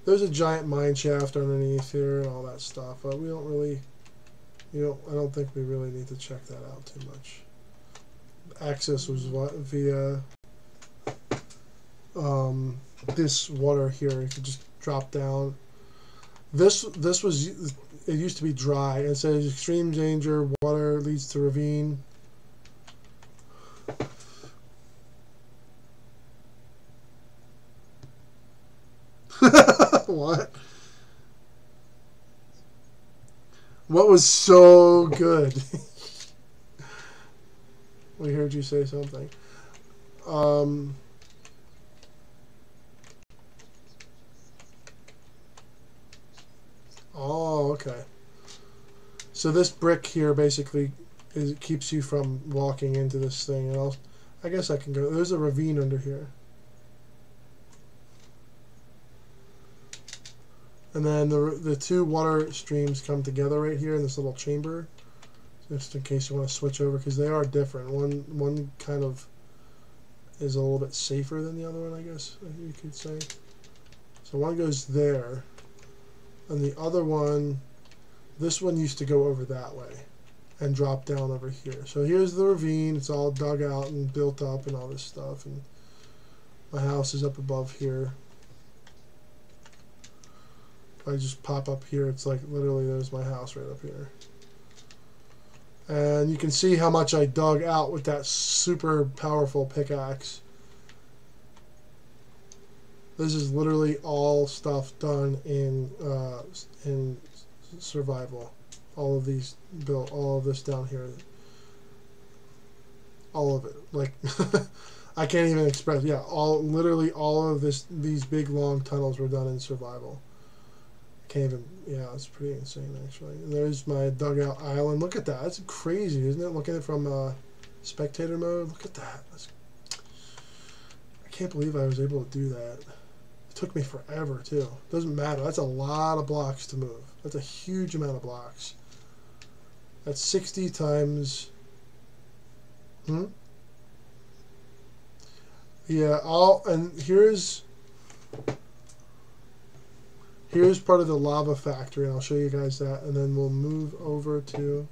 There's a giant mine shaft underneath here and all that stuff, but we don't really, I don't think we really need to check that out too much. Access was via this water here. You could just drop down. This was, it used to be dry. It says extreme danger, water leads to ravine. What? What was so good? We heard you say something. Oh, okay. So this brick here basically it keeps you from walking into this thing. And I guess I can go. There's a ravine under here. And then the two water streams come together right here in this little chamber. Just in case you want to switch over, because they are different. One kind of is a little bit safer than the other one, I guess you could say. So one goes there, and the other one, this one used to go over that way and drop down over here. So here's the ravine. It's all dug out and built up and all this stuff. And my house is up above here. If I just pop up here, it's like literally there's my house right up here. And you can see how much I dug out with that super powerful pickaxe. This is literally all stuff done in survival. All of these built, all of this down here, all of it. Like I can't even express. Yeah, literally all of these big long tunnels were done in survival. Can't even, yeah, it's pretty insane actually. And there's my dugout island. Look at that. That's crazy, isn't it? Looking at it from spectator mode. Look at that. I can't believe I was able to do that. It took me forever too. Doesn't matter. That's a lot of blocks to move. That's a huge amount of blocks. That's 60 times. Yeah. And here's part of the lava factory, and I'll show you guys that, and then we'll move over to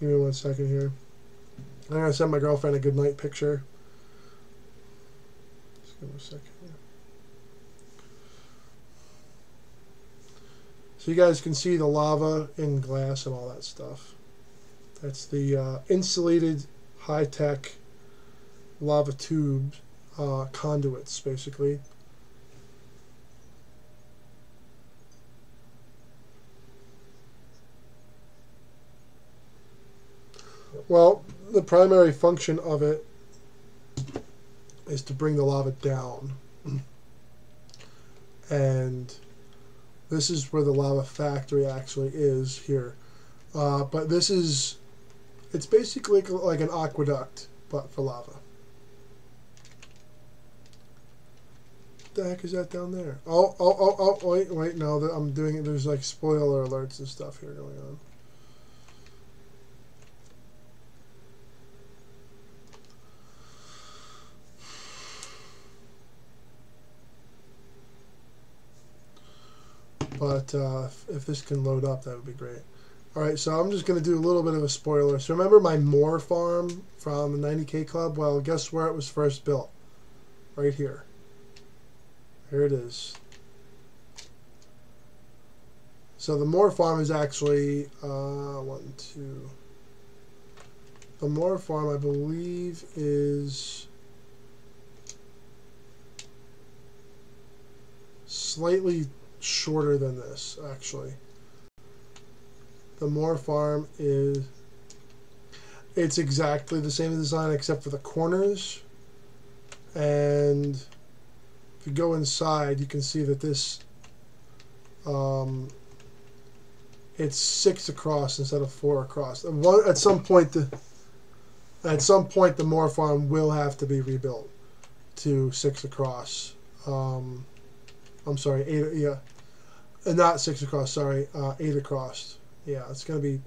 give me 1 second here. I'm going to send my girlfriend a good night picture. Just give me a second here. So you guys can see the lava in glass and all that stuff. That's the insulated high-tech lava tubes, conduits, basically. Well, the primary function of it is to bring the lava down. And this is where the lava factory actually is here. But this is, it's basically like an aqueduct, but for lava. What the heck is that down there? Oh, wait, no, I'm doing it. There's like spoiler alerts and stuff here going on. But if this can load up, that would be great. Alright, so I'm just going to do a little bit of a spoiler. So remember my Moore farm from the 90K Club? Well, guess where it was first built? Right here. Here it is. So the Moore farm is actually, the Moore farm, I believe, is slightly shorter than this, actually. The Moore farm it's exactly the same design except for the corners. And if you go inside, you can see that this, it's 6 across instead of 4 across. At some point, the Moore farm will have to be rebuilt to 6 across. I'm sorry, 8. Yeah, not 6 across. Sorry, 8 across. Yeah, it's gonna be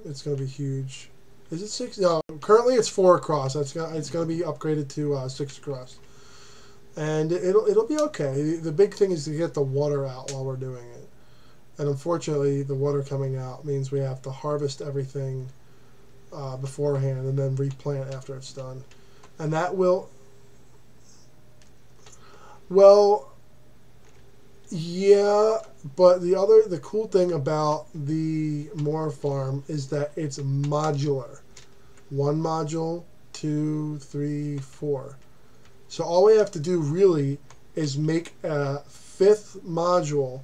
huge. Is it 6? No, currently it's 4 across. It's gonna be upgraded to 6 across, and it'll be okay. The big thing is to get the water out while we're doing it, and unfortunately, the water coming out means we have to harvest everything beforehand and then replant after it's done, and that will. Well. Yeah, but the cool thing about the Moore farm is that it's modular. 1 module, 2, 3, 4. So all we have to do really is make a 5th module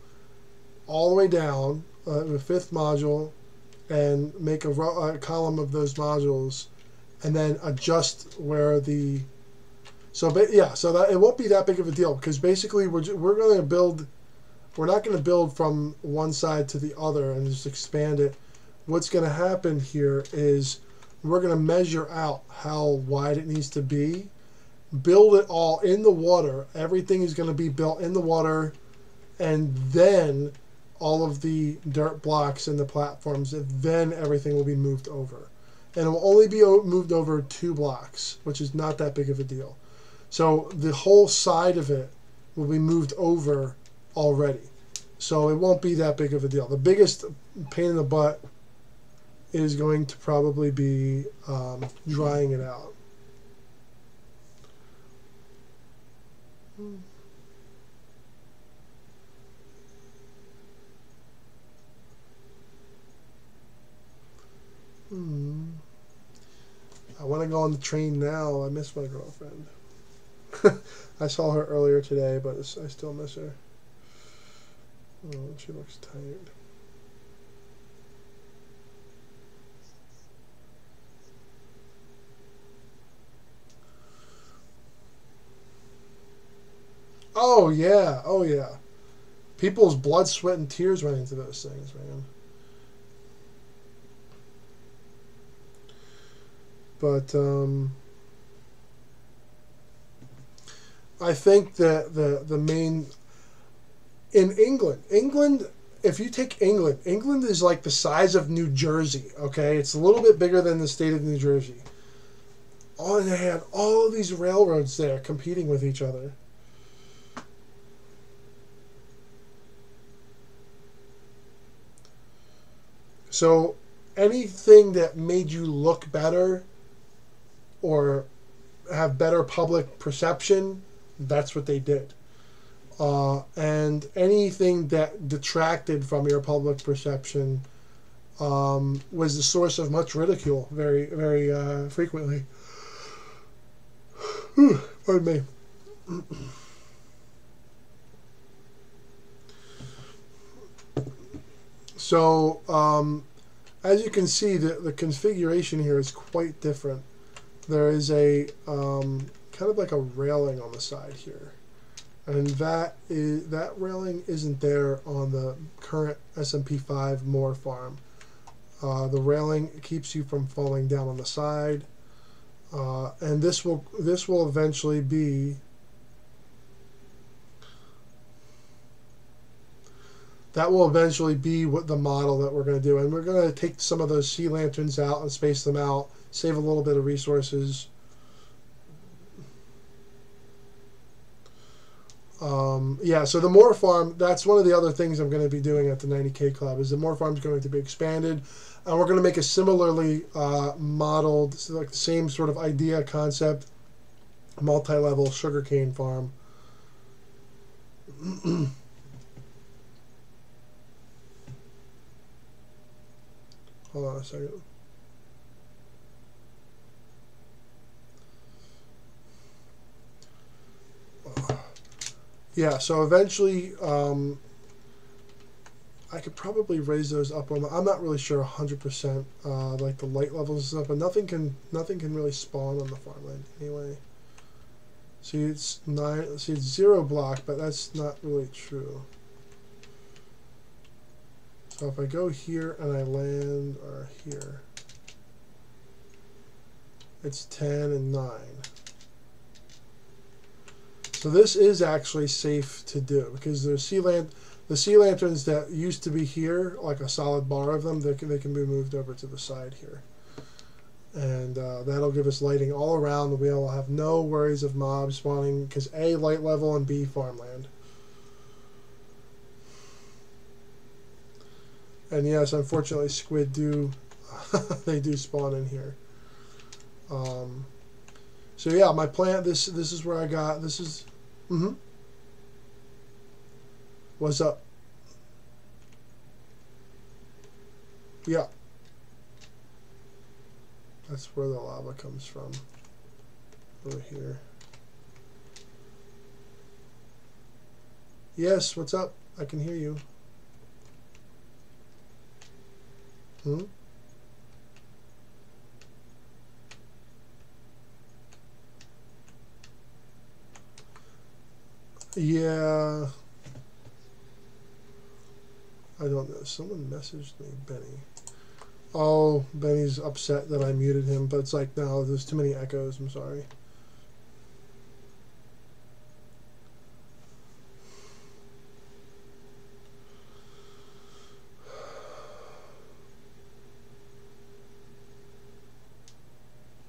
all the way down, the 5th module, and make a column of those modules, and then adjust where the. So yeah, so that it won't be that big of a deal because basically we're going to build. We're not going to build from one side to the other and just expand it. What's going to happen here is we're going to measure out how wide it needs to be, build it all in the water. Everything is going to be built in the water, and then all of the dirt blocks and the platforms, and then everything will be moved over. And it will only be moved over 2 blocks, which is not that big of a deal. So the whole side of it will be moved over already. So it won't be that big of a deal. The biggest pain in the butt is going to probably be drying it out. I want to go on the train now. I miss my girlfriend. I saw her earlier today, but I still miss her. Oh, she looks tired. Oh yeah, oh yeah. People's blood, sweat, and tears went into those things, man. But I think that the main in England, if you take England is like the size of New Jersey. Okay, it's a little bit bigger than the state of New Jersey. Oh, and they had all of these railroads there competing with each other. So anything that made you look better or have better public perception, that's what they did. And anything that detracted from your public perception was the source of much ridicule very, very frequently. Pardon me. So, as you can see, the configuration here is quite different. There is a kind of like a railing on the side here. And that railing isn't there on the current SMP5 Moore farm. The railing keeps you from falling down on the side, and this will eventually be what the model that we're going to do. And we're going to take some of those sea lanterns out and space them out, save a little bit of resources. Yeah, so the Moore farm, that's one of the other things I'm going to be doing at the 90K Club, is the Moore farm is going to be expanded, and we're going to make a similarly modeled, so like the same sort of idea, concept, multi-level sugarcane farm. Hold on a second. Yeah, so eventually I could probably raise those up on. I'm not really sure 100% like the light levels and stuff, but nothing can really spawn on the farmland anyway. See, it's 9. See, it's 0 block, but that's not really true. So if I go here and I land or here, it's 10 and 9. So this is actually safe to do because the sea lanterns that used to be here, like a solid bar of them, they can be moved over to the side here, and that'll give us lighting all around. We'll have no worries of mobs spawning because A, light level, and B, farmland. And yes, unfortunately, squid do they do spawn in here. So yeah, my plan. This is where I got. This is. What's up? Yeah. That's where the lava comes from. Over here. Yes. What's up? I can hear you. Yeah. I don't know. Someone messaged me, Benny. Oh, Benny's upset that I muted him, but it's like, no, there's too many echoes. I'm sorry.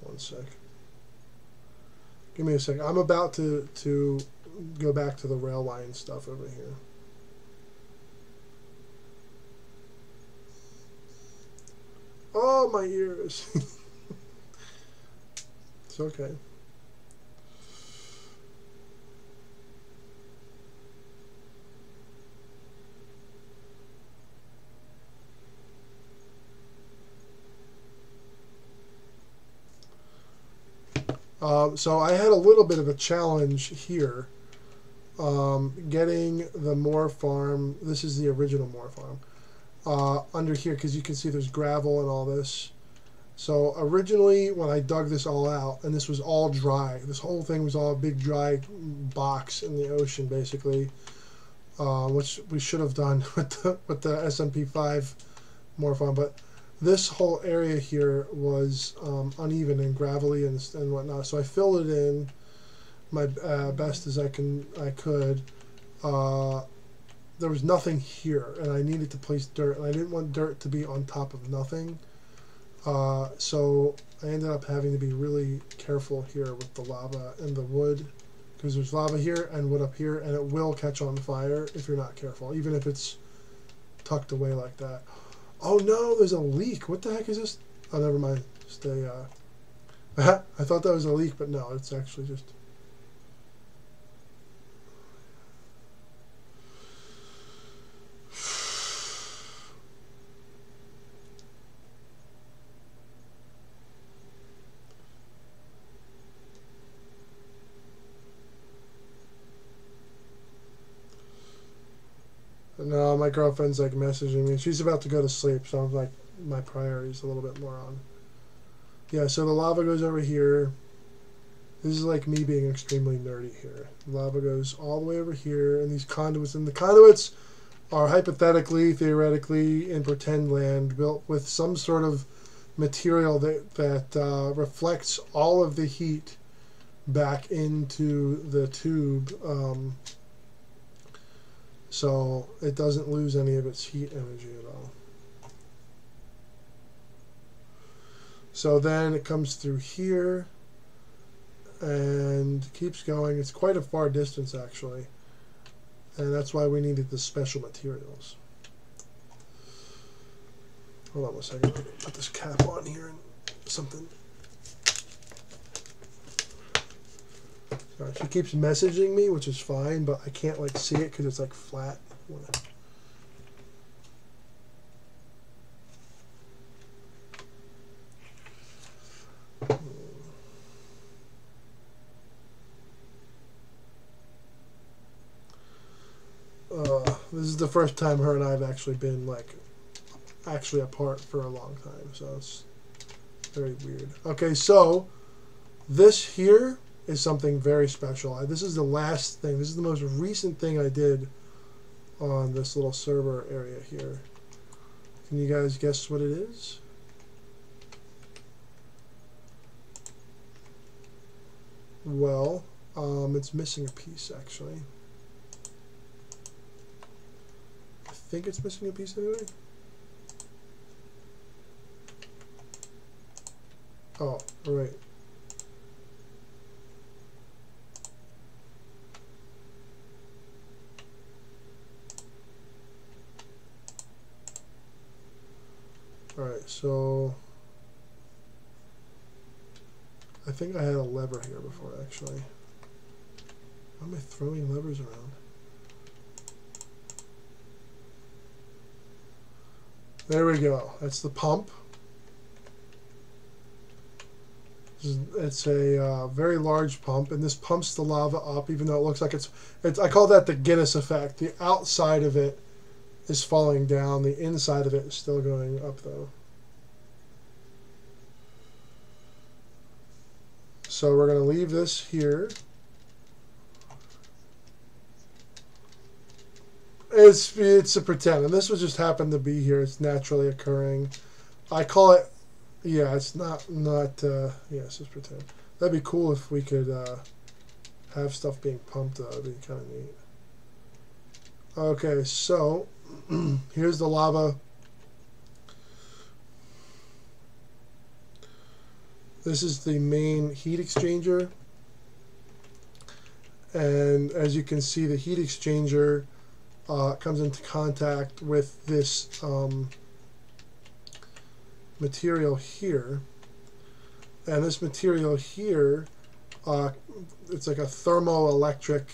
One sec. Give me a sec. I'm about to go back to the rail line stuff over here. Oh, my ears. It's okay. So I had a little bit of a challenge here. Getting the Moore farm, this is the original Moore farm, under here, because you can see there's gravel and all this. So originally when I dug this all out, and this was all dry, this whole thing was all a big dry box in the ocean basically, which we should have done with the SMP5 Moore farm, but this whole area here was uneven and gravelly and whatnot, so I filled it in my best as I could. There was nothing here, and I needed to place dirt, and I didn't want dirt to be on top of nothing. So I ended up having to be really careful here with the lava and the wood, because there's lava here and wood up here, and it will catch on fire if you're not careful, even if it's tucked away like that. Oh no, there's a leak. What the heck is this? Oh, never mind. Stay. I thought that was a leak, but no, it's actually just. No, my girlfriend's like messaging me. She's about to go to sleep, so I'm like, my priority's a little bit more on. Yeah, so the lava goes over here. This is like me being extremely nerdy here. The lava goes all the way over here, and these conduits, and the conduits are hypothetically, theoretically, in pretend land, built with some sort of material that reflects all of the heat back into the tube. So it doesn't lose any of its heat energy at all. So then it comes through here and keeps going. It's quite a far distance actually, and that's why we needed the special materials. Hold on one second, let me put this cap on here and something. Sorry, she keeps messaging me, which is fine, but I can't like see it because it's like flat. This is the first time her and I have actually been like actually apart for a long time, so it's very weird. Okay, so this here is something very special. This is the last thing. This is the most recent thing I did on this little server area here. Can you guys guess what it is? Well, it's missing a piece actually. I think it's missing a piece anyway. Oh, right. Alright, so I think I had a lever here before actually. Why am I throwing levers around? There we go. That's the pump. It's a very large pump, and this pumps the lava up, even though it looks like it's. I call that the Guinness effect. The outside of it is falling down. The inside of it is still going up, though. So we're going to leave this here. It's a pretend, and this would just happen to be here. It's naturally occurring. I call it. Yeah, it's not. Yeah, it's just pretend. That'd be cool if we could have stuff being pumped. That'd be kind of neat. Okay, so here's the lava. This is the main heat exchanger, and as you can see, the heat exchanger comes into contact with this material here, and this material here, it's like a thermoelectric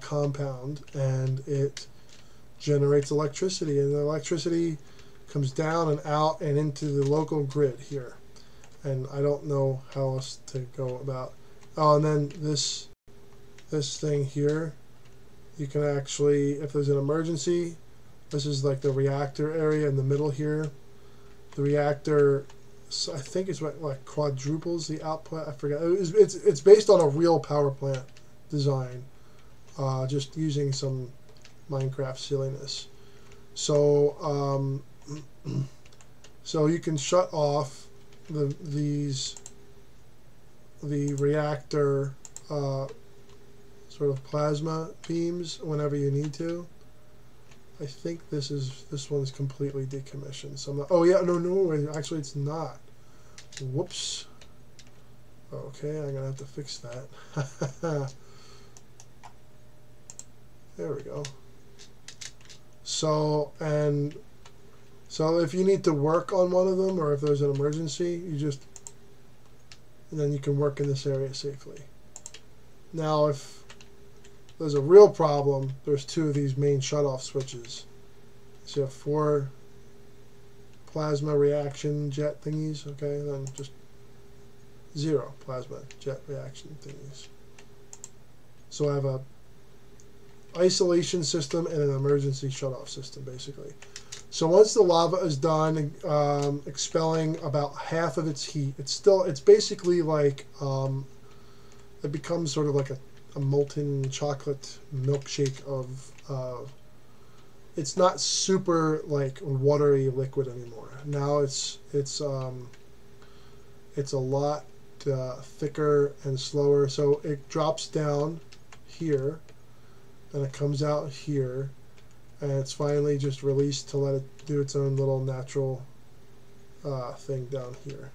compound, and it generates electricity, and the electricity comes down and out and into the local grid here. And I don't know how else to go about. Oh, and then this thing here, you can actually, if there's an emergency, this is like the reactor area in the middle here. The reactor, I think it's like quadruples the output. I forget. It's based on a real power plant design, just using some Minecraft silliness. So so you can shut off the reactor sort of plasma beams whenever you need to. I think this one's completely decommissioned. So I'm not, oh yeah, no, actually it's not. Whoops. Okay, I'm gonna have to fix that. There we go. So if you need to work on one of them, or if there's an emergency, then you can work in this area safely. Now, if there's a real problem, there's 2 of these main shutoff switches. So you have 4 plasma reaction jet thingies, okay, then just 0 plasma jet reaction thingies. So I have a isolation system and an emergency shutoff system, basically. So once the lava is done expelling about half of its heat, it's basically like it becomes sort of like a molten chocolate milkshake of it's not super like watery liquid anymore. Now it's a lot thicker and slower. So it drops down here and it comes out here, and it's finally just released to let it do its own little natural thing down here.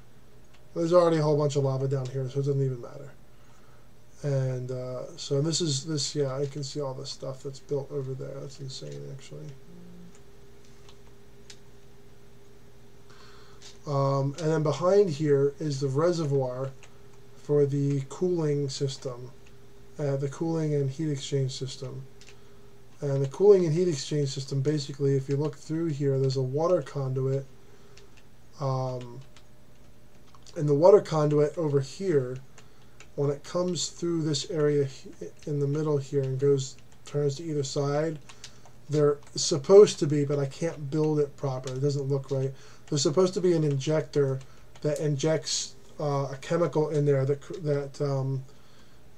There's already a whole bunch of lava down here, so it doesn't even matter. And so yeah, I can see all the stuff that's built over there. That's insane, actually. And then behind here is the reservoir for the cooling system, the cooling and heat exchange system. And the cooling and heat exchange system, basically, if you look through here, there's a water conduit. And the water conduit over here, when it comes through this area in the middle here and turns to either side, they're supposed to be, but I can't build it proper. It doesn't look right. There's supposed to be an injector that injects a chemical in there that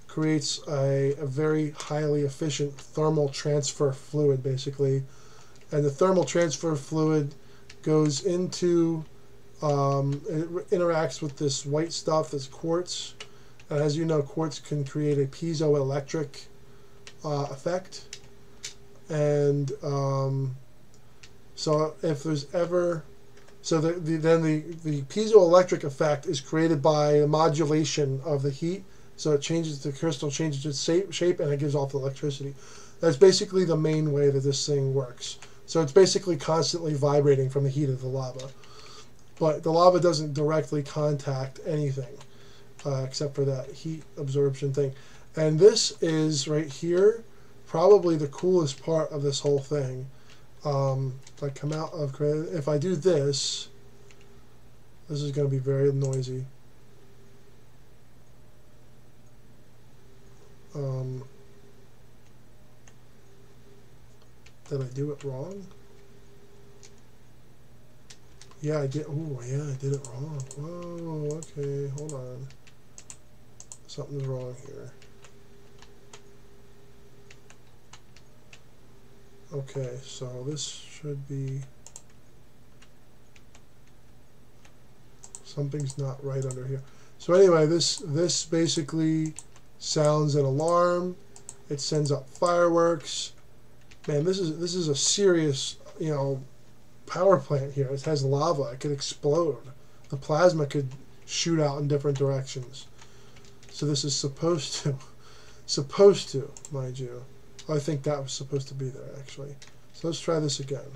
creates a very highly efficient thermal transfer fluid, basically. And the thermal transfer fluid goes into, it interacts with this white stuff, this quartz. And as you know, quartz can create a piezoelectric effect. And so if there's ever, so then the piezoelectric effect is created by the modulation of the heat. So it changes, the crystal changes its shape and it gives off the electricity. That's basically the main way that this thing works. So it's basically constantly vibrating from the heat of the lava. But the lava doesn't directly contact anything except for that heat absorption thing. And this is right here probably the coolest part of this whole thing. If I come out of, if I do this, this is going to be very noisy. Did I do it wrong? Yeah, I did. Oh, yeah, I did it wrong. Whoa, okay, hold on. Something's wrong here. Okay, so this should be... Something's not right under here. So anyway, this basically sounds an alarm. It sends up fireworks. Man, this is a serious, you know, power plant here. It has lava. It could explode. The plasma could shoot out in different directions. So this is supposed to, mind you. I think that was supposed to be there, actually. So let's try this again.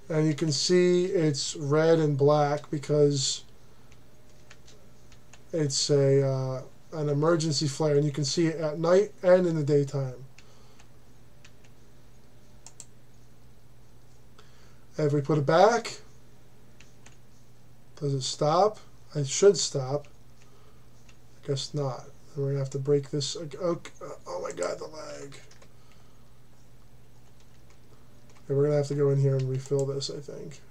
And you can see it's red and black because it's a an emergency flare, and you can see it at night and in the daytime. And if we put it back, does it stop? It should stop. I guess not. And we're gonna have to break this. Oh my God, the lag. Okay, we're gonna have to go in here and refill this, I think.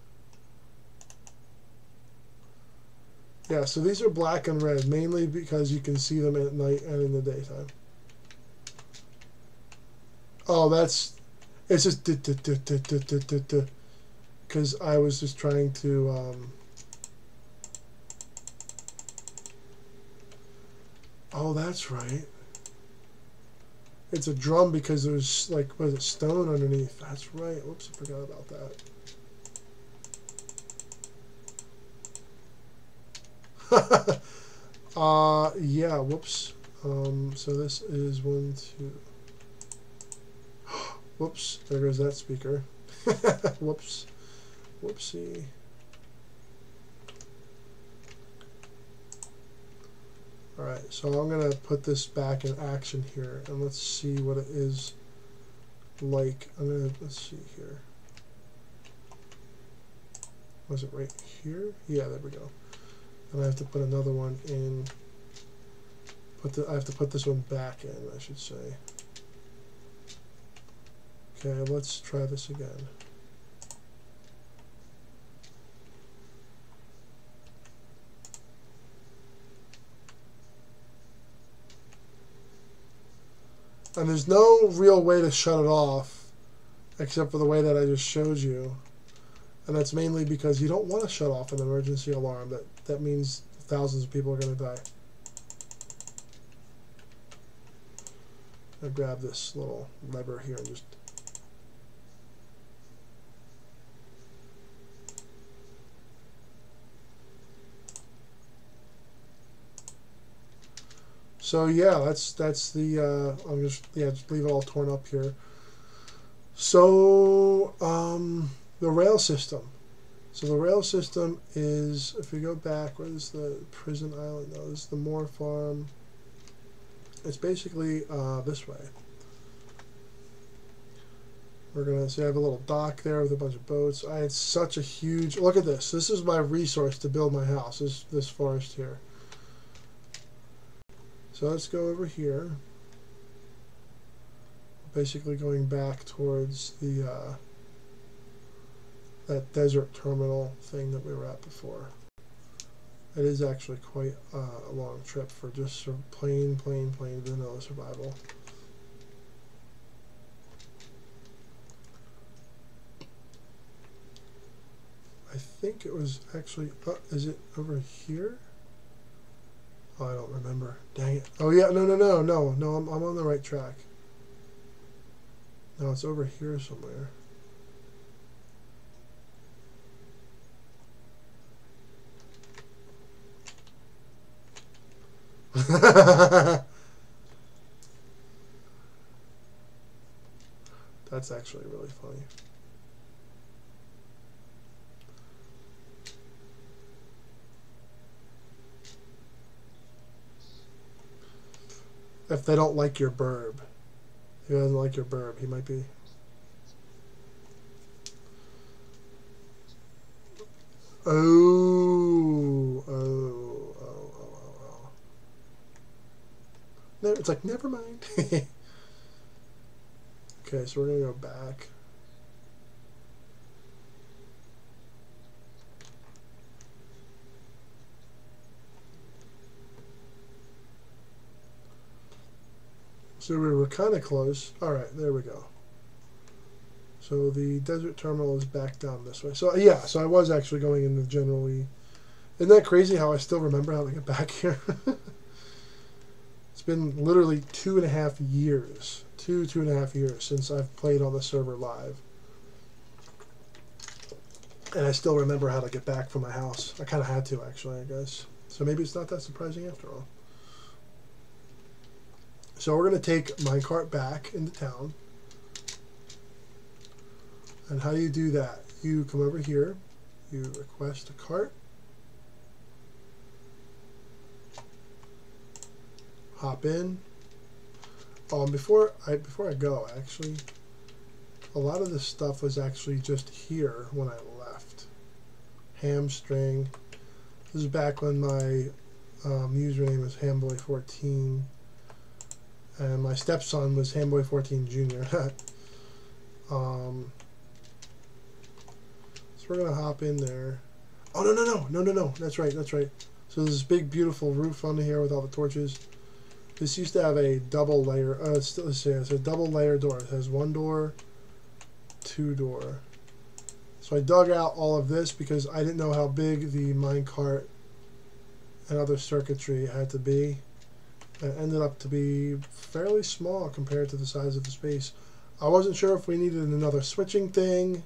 Yeah, so these are black and red, mainly because you can see them at night and in the daytime. Oh, it's just because I was just trying to oh, that's right. It's a drum because there's, like, what is it, stone underneath. That's right. Whoops, I forgot about that. Yeah, whoops. So this is 1, 2. Whoops, there goes that speaker. Whoops. Whoopsie. Alright, so I'm going to put this back in action here, and let's see what it is like. Let's see here. Was it right here? Yeah, there we go. And I have to put another one in. I have to put this one back in, I should say. Okay, let's try this again. And there's no real way to shut it off except for the way that I just showed you. And that's mainly because you don't want to shut off an emergency alarm. That means thousands of people are going to die. I'll grab this little lever here and just... So yeah, that's the I'm just leave it all torn up here. So the rail system. So the rail system is, if we go back, what is the prison island? No, this is the Moore Farm. It's basically this way. We're gonna see I have a little dock there with a bunch of boats. I had such a huge look at this. This is my resource to build my house. This forest here. So let's go over here. Basically going back towards the that desert terminal thing that we were at before. It is actually quite a long trip for just plain vanilla survival. I think it was actually, is it over here? Oh, I don't remember. Dang it. Oh yeah, no, I'm on the right track. No, it's over here somewhere. That's actually really funny. If they don't like your burb. If he doesn't like your burb, he might be... Oh. No, it's like, never mind. Okay, so we're going to go back. So we were kind of close. All right, there we go. So the desert terminal is back down this way. So yeah, so I was actually going in the generally. Isn't that crazy how I still remember how to get back here? It's been literally 2.5 years. 2.5 years since I've played on the server live. And I still remember how to get back from my house. I kind of had to, actually, I guess. So maybe it's not that surprising after all. So we're going to take minecart back into town. And how do you do that? You come over here. You request a cart. Hop in. Before I go, actually, a lot of this stuff was actually just here when I left. Hamstring. This is back when my username was Hamboy14, and my stepson was Hamboy14 Jr. So we're gonna hop in there. Oh no! That's right. So there's this big beautiful roof under here with all the torches. This used to have a double layer. It's a double layer door. It has 1 door, 2 door. So I dug out all of this because I didn't know how big the minecart and other circuitry had to be. It ended up to be fairly small compared to the size of the space. I wasn't sure if we needed another switching thing,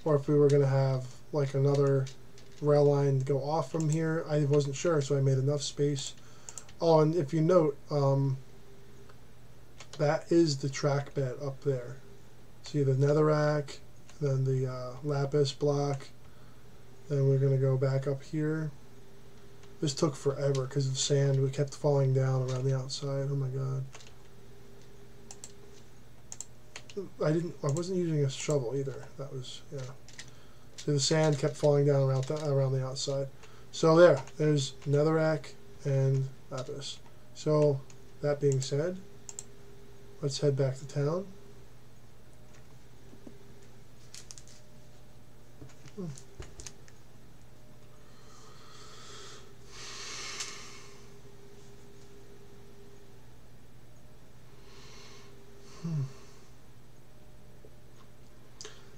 or if we were going to have like another rail line go off from here. I wasn't sure, so I made enough space. Oh, and if you note, that is the track bed up there. See the netherrack, then the lapis block. Then we're going to go back up here. This took forever because of sand. We kept falling down around the outside. Oh my god. I wasn't using a shovel either. That was, yeah. So the sand kept falling down around the outside. So there's netherrack and lapis. So that being said, let's head back to town.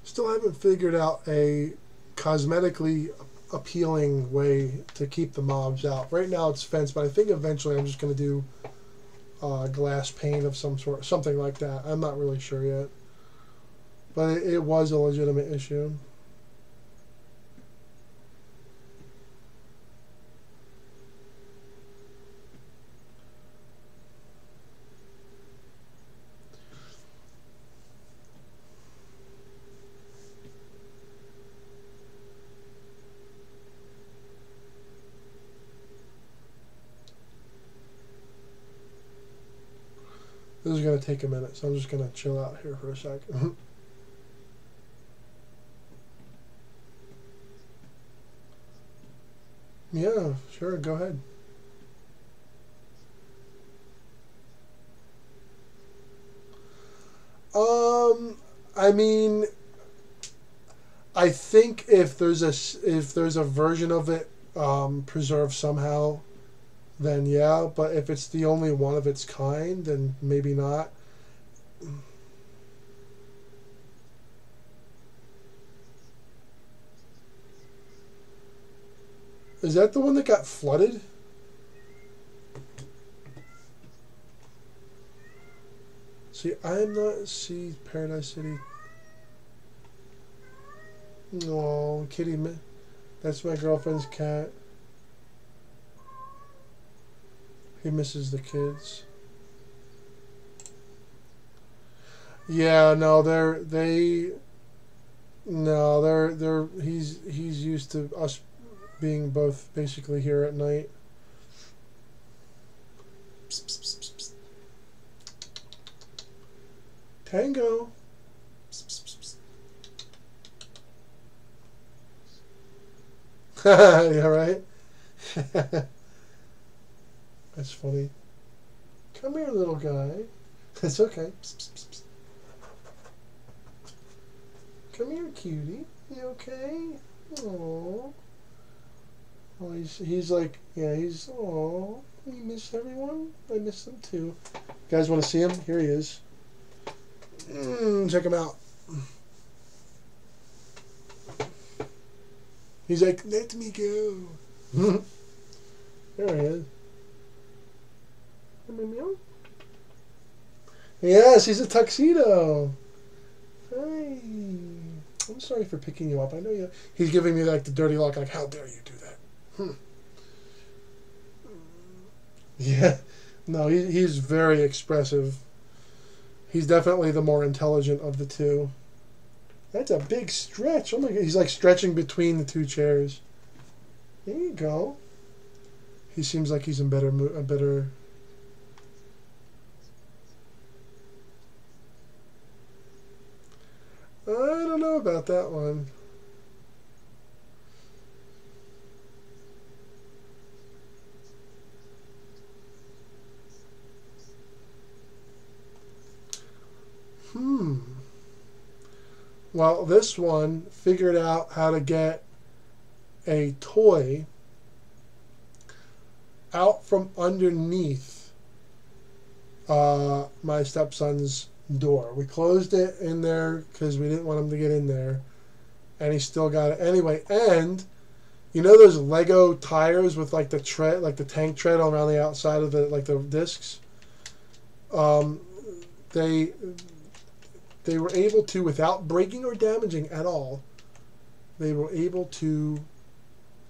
Still haven't figured out a cosmetically appealing way to keep the mobs out. Right now it's fenced, but I think eventually I'm just going to do glass pane of some sort, something like that. I'm not really sure yet, but it was a legitimate issue. This is going to take a minute, so I'm just going to chill out here for a second. Yeah, sure, go ahead. I mean, I think if there's a version of it preserved somehow, then yeah, but if it's the only one of its kind, then maybe not. Is that the one that got flooded? See, I'm not... See, Paradise City. No, kitty. That's my girlfriend's cat. He misses the kids. Yeah, no, he's used to us being both basically here at night. Psst, psst, psst, psst. Tango. Psst, psst, psst. Yeah, right? That's funny. Come here, little guy. It's okay. Psst, psst, psst, psst. Come here, cutie. You okay? Aww. Oh, he's like, yeah, he's, aww. You miss everyone? I miss them too. You guys want to see him? Here he is. Check him out. He's like, let me go. There he is. Yes, he's a tuxedo. Hi. I'm sorry for picking you up. I know you. He's giving me like the dirty look, like, how dare you do that? Yeah. No, he's very expressive. He's definitely the more intelligent of the two. That's a big stretch. Oh my God. He's like stretching between the two chairs. There you go. He seems like he's in better mood. I don't know about that one. Well, this one figured out how to get a toy out from underneath my stepson's door. We closed it in there because we didn't want him to get in there, and he still got it anyway. And you know those Lego tires with like the tread, like the tank tread around the outside of the the discs. They were able to, without breaking or damaging at all, they were able to,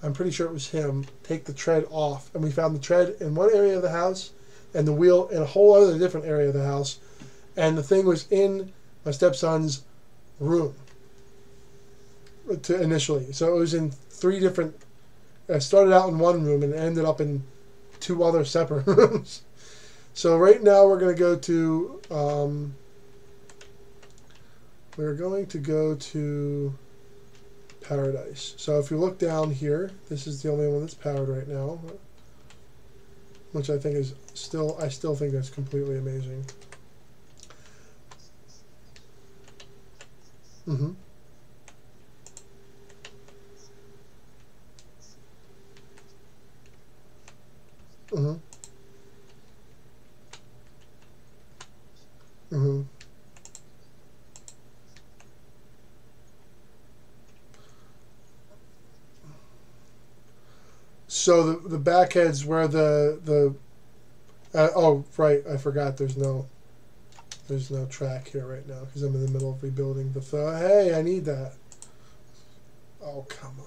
I'm pretty sure it was him, take the tread off. And we found the tread in one area of the house and the wheel in a whole other different area of the house. And the thing was in my stepson's room initially. So it was in three different, it started out in one room and ended up in two other separate rooms. So right now we're going to go to, Paradise. So if you look down here, this is the only one that's powered right now, which I think is I still think that's completely amazing. Mm-hmm. Mm-hmm. Mm-hmm. So the back head's where the oh right, I forgot there's no track here right now because I'm in the middle of rebuilding the hey, I need that. Oh, come on.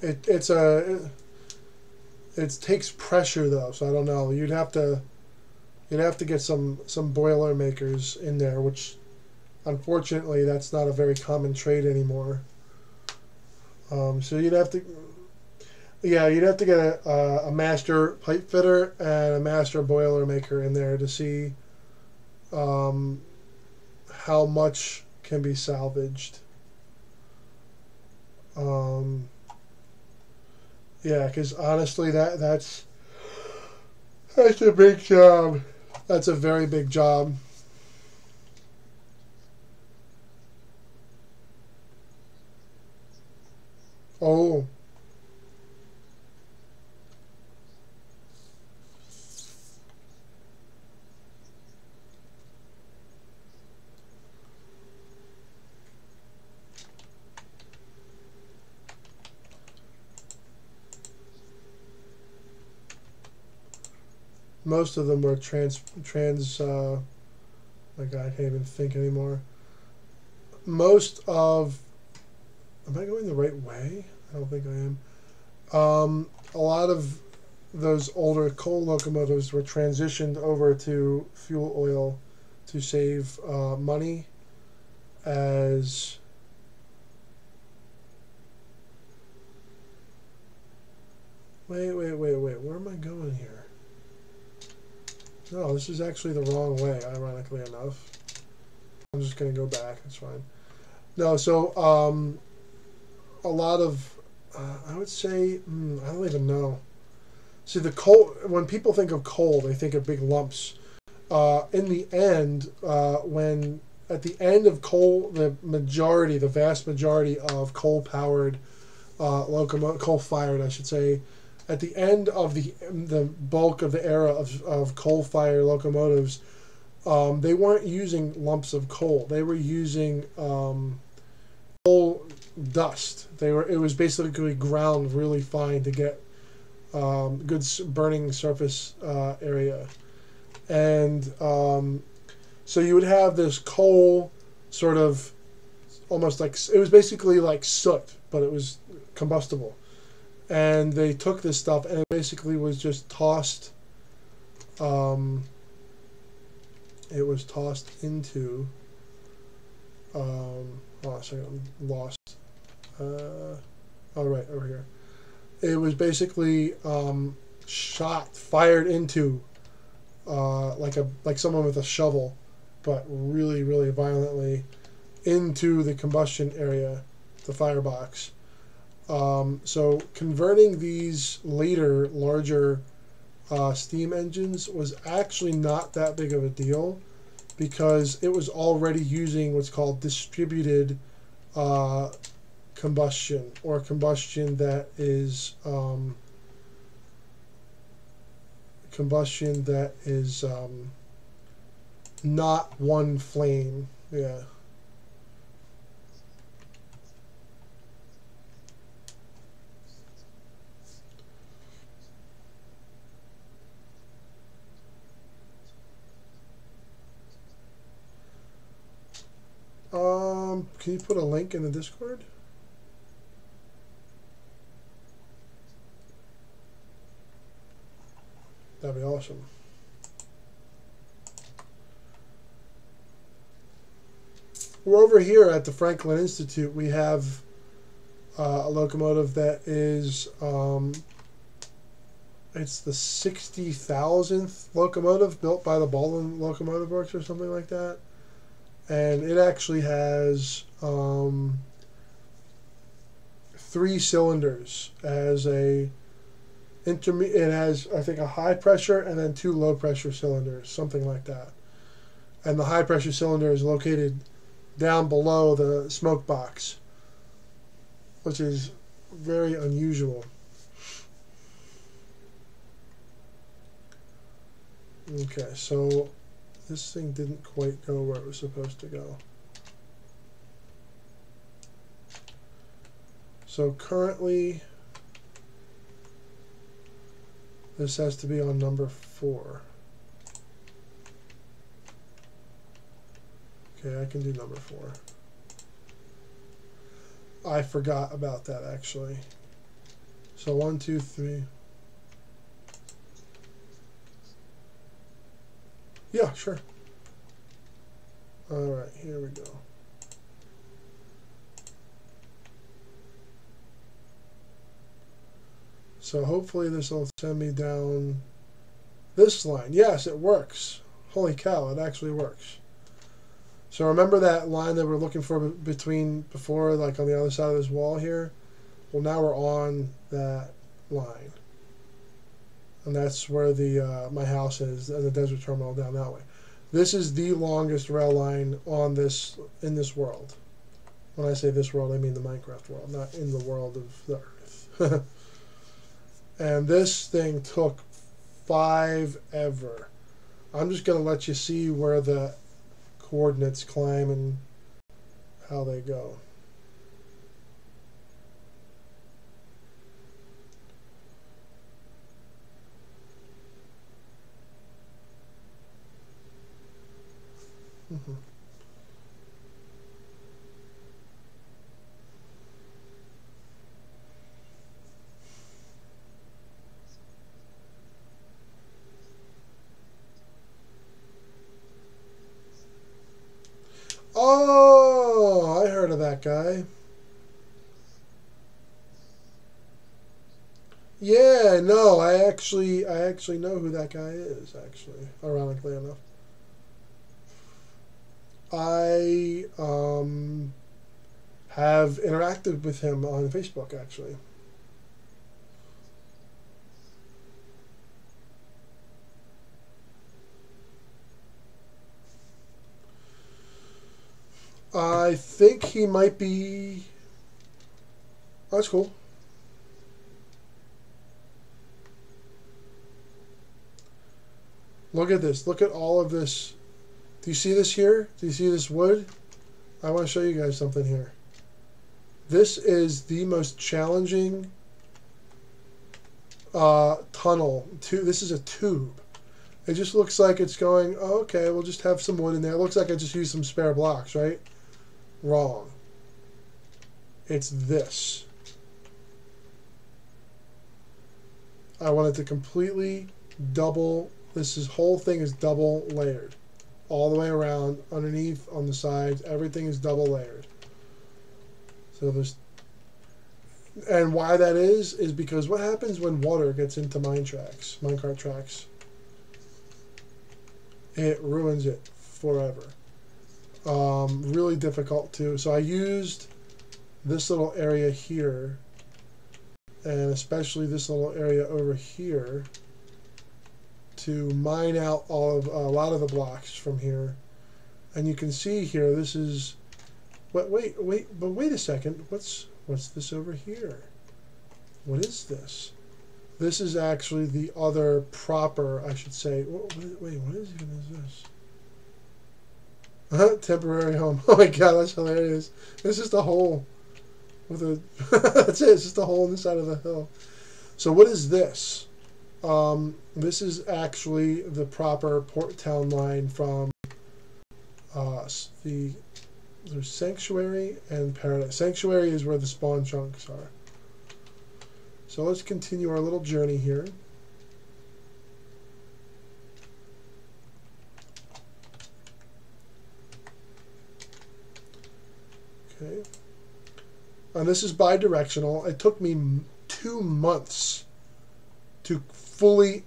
It takes pressure though, so I don't know. You'd have to get some boiler makers in there, which unfortunately that's not a very common trade anymore. So you'd have to get a master pipe fitter and a master boiler maker in there to see how much can be salvaged. Yeah, because honestly, that's a big job. That's a very big job. Oh. Most of them were my God, I can't even think anymore. Most of, am I going the right way? I don't think I am. A lot of those older coal locomotives were transitioned over to fuel oil to save money as wait, where am I going here? No, this is actually the wrong way, ironically enough. I'm just going to go back, that's fine. No, so a lot of, I would say, I don't even know. See, the coal, when people think of coal, they think of big lumps. In the end, when at the end of coal, the vast majority of coal-powered coal-fired, I should say, at the end of the bulk of the era of coal-fired locomotives, they weren't using lumps of coal. They were using coal dust. It was basically ground really fine to get good burning surface area, and so you would have this coal sort of almost like, it was basically like soot, but it was combustible. And they took this stuff and it basically was just tossed. It was tossed into. Oh, sorry, I'm lost. Oh, right, over here. It was basically fired into like someone with a shovel, but really, really violently into the combustion area, the firebox. So converting these later, larger steam engines was actually not that big of a deal, because it was already using what's called distributed combustion, or combustion that is not one flame. Yeah. Can you put a link in the Discord? That'd be awesome. We're over here at the Franklin Institute. We have a locomotive that is it's the 60,000th locomotive built by the Baldwin Locomotive Works or something like that, and it actually has 3 cylinders as a it has, I think, a high pressure and then 2 low pressure cylinders, something like that. And the high pressure cylinder is located down below the smoke box, which is very unusual. Okay, so this thing didn't quite go where it was supposed to go. So currently, this has to be on number 4. Okay, I can do number 4. I forgot about that, actually. So 1, 2, 3. Yeah, sure. All right, here we go. So hopefully this will send me down this line. Yes, it works. Holy cow, it actually works. So remember that line that we're looking for before, like on the other side of this wall here? Well, now we're on that line. And that's where the my house is, and the desert terminal down that way. This is the longest rail line on in this world. When I say this world, I mean the Minecraft world, not in the world of the Earth. And this thing took 5 ever. I'm just going to let you see where the coordinates climb and how they go. Oh, I heard of that guy. Yeah, no, I actually know who that guy is, actually, ironically enough. I have interacted with him on Facebook, actually. I think he might be... Oh, that's cool. Look at this. Look at all of this. Do you see this here? Do you see this wood? I want to show you guys something here. This is the most challenging tunnel. This is a tube. It just looks like it's going, oh, okay, we'll just have some wood in there. It looks like I just used some spare blocks, right? Wrong. It's this. I wanted to completely double. This whole thing is double layered. All the way around, underneath, on the sides, everything is double layered. So there's, and why that is because what happens when water gets into minecart tracks? It ruins it forever. Really difficult too. So I used this little area here, and especially this little area over here, to mine out a lot of the blocks from here. And you can see here, this is, but wait a second, what's this over here? What is this? This is actually the other proper, I should say. Wait, what is this? Temporary home. Oh my god, that's hilarious. It's just a hole with a that's it, it's just a hole in the side of the hill. So what is this? This is actually the proper port town line from there's Sanctuary and Paradise. Sanctuary is where the spawn chunks are. So let's continue our little journey here. Okay. And this is bi-directional. It took me 2 months to fully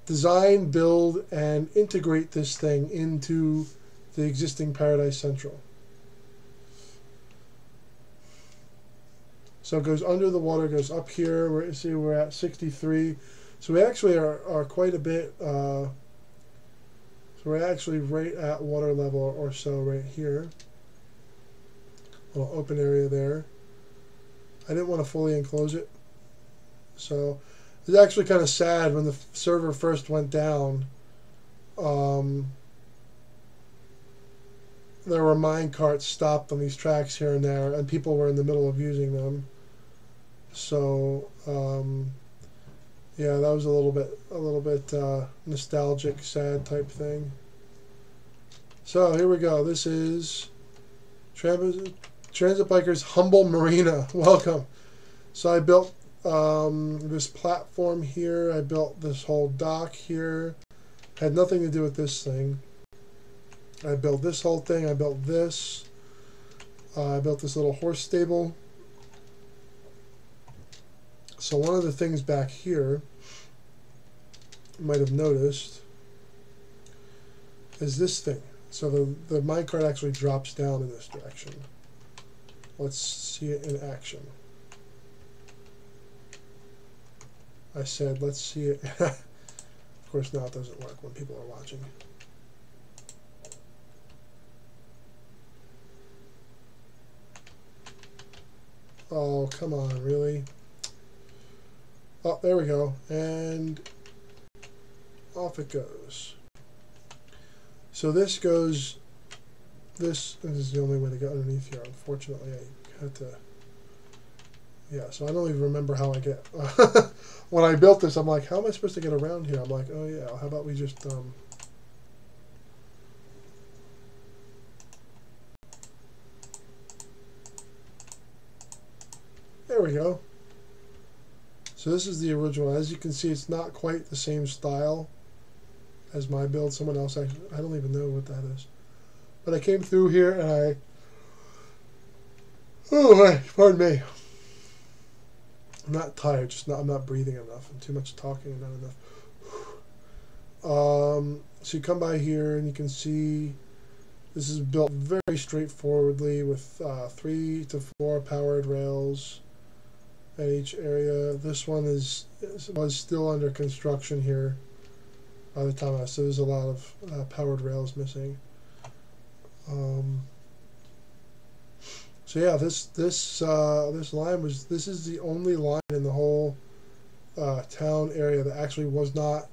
design, build, and integrate this thing into the existing Paradise Central. So it goes under the water, goes up here. We're at 63. So we actually are quite a bit. So we're actually right at water level or so right here. Little open area there. I didn't want to fully enclose it. So it's actually kind of sad when the server first went down. There were mine carts stopped on these tracks here and there, and people were in the middle of using them. So yeah, that was a little bit nostalgic, sad type thing. So here we go. This is Transit Bikers Humble Marina. Welcome. So I built this platform here. I built this whole dock here. Had nothing to do with this thing. I built this whole thing. I built this. I built this little horse stable. So one of the things back here, you might have noticed, is this thing. So the minecart actually drops down in this direction. Let's see it in action. I said, let's see it. Of course, now it doesn't work when people are watching. Oh, come on, really? Oh, there we go. And off it goes. So this goes, this is the only way to get underneath here. Unfortunately, I had to, yeah, so I don't even remember how I get, when I built this, I'm like, how am I supposed to get around here? I'm like, oh yeah, how about we just, there we go. So this is the original. As you can see, it's not quite the same style as my build. Someone else, I don't even know what that is. But I came through here and oh, pardon me. I'm not tired, just I'm not breathing enough. I'm too much talking and not enough. So you come by here and you can see this is built very straightforwardly with 3 to 4 powered rails at each area. This one was still under construction here by the time so there's a lot of powered rails missing. So yeah, this line was, this is the only line in the whole town area that actually was not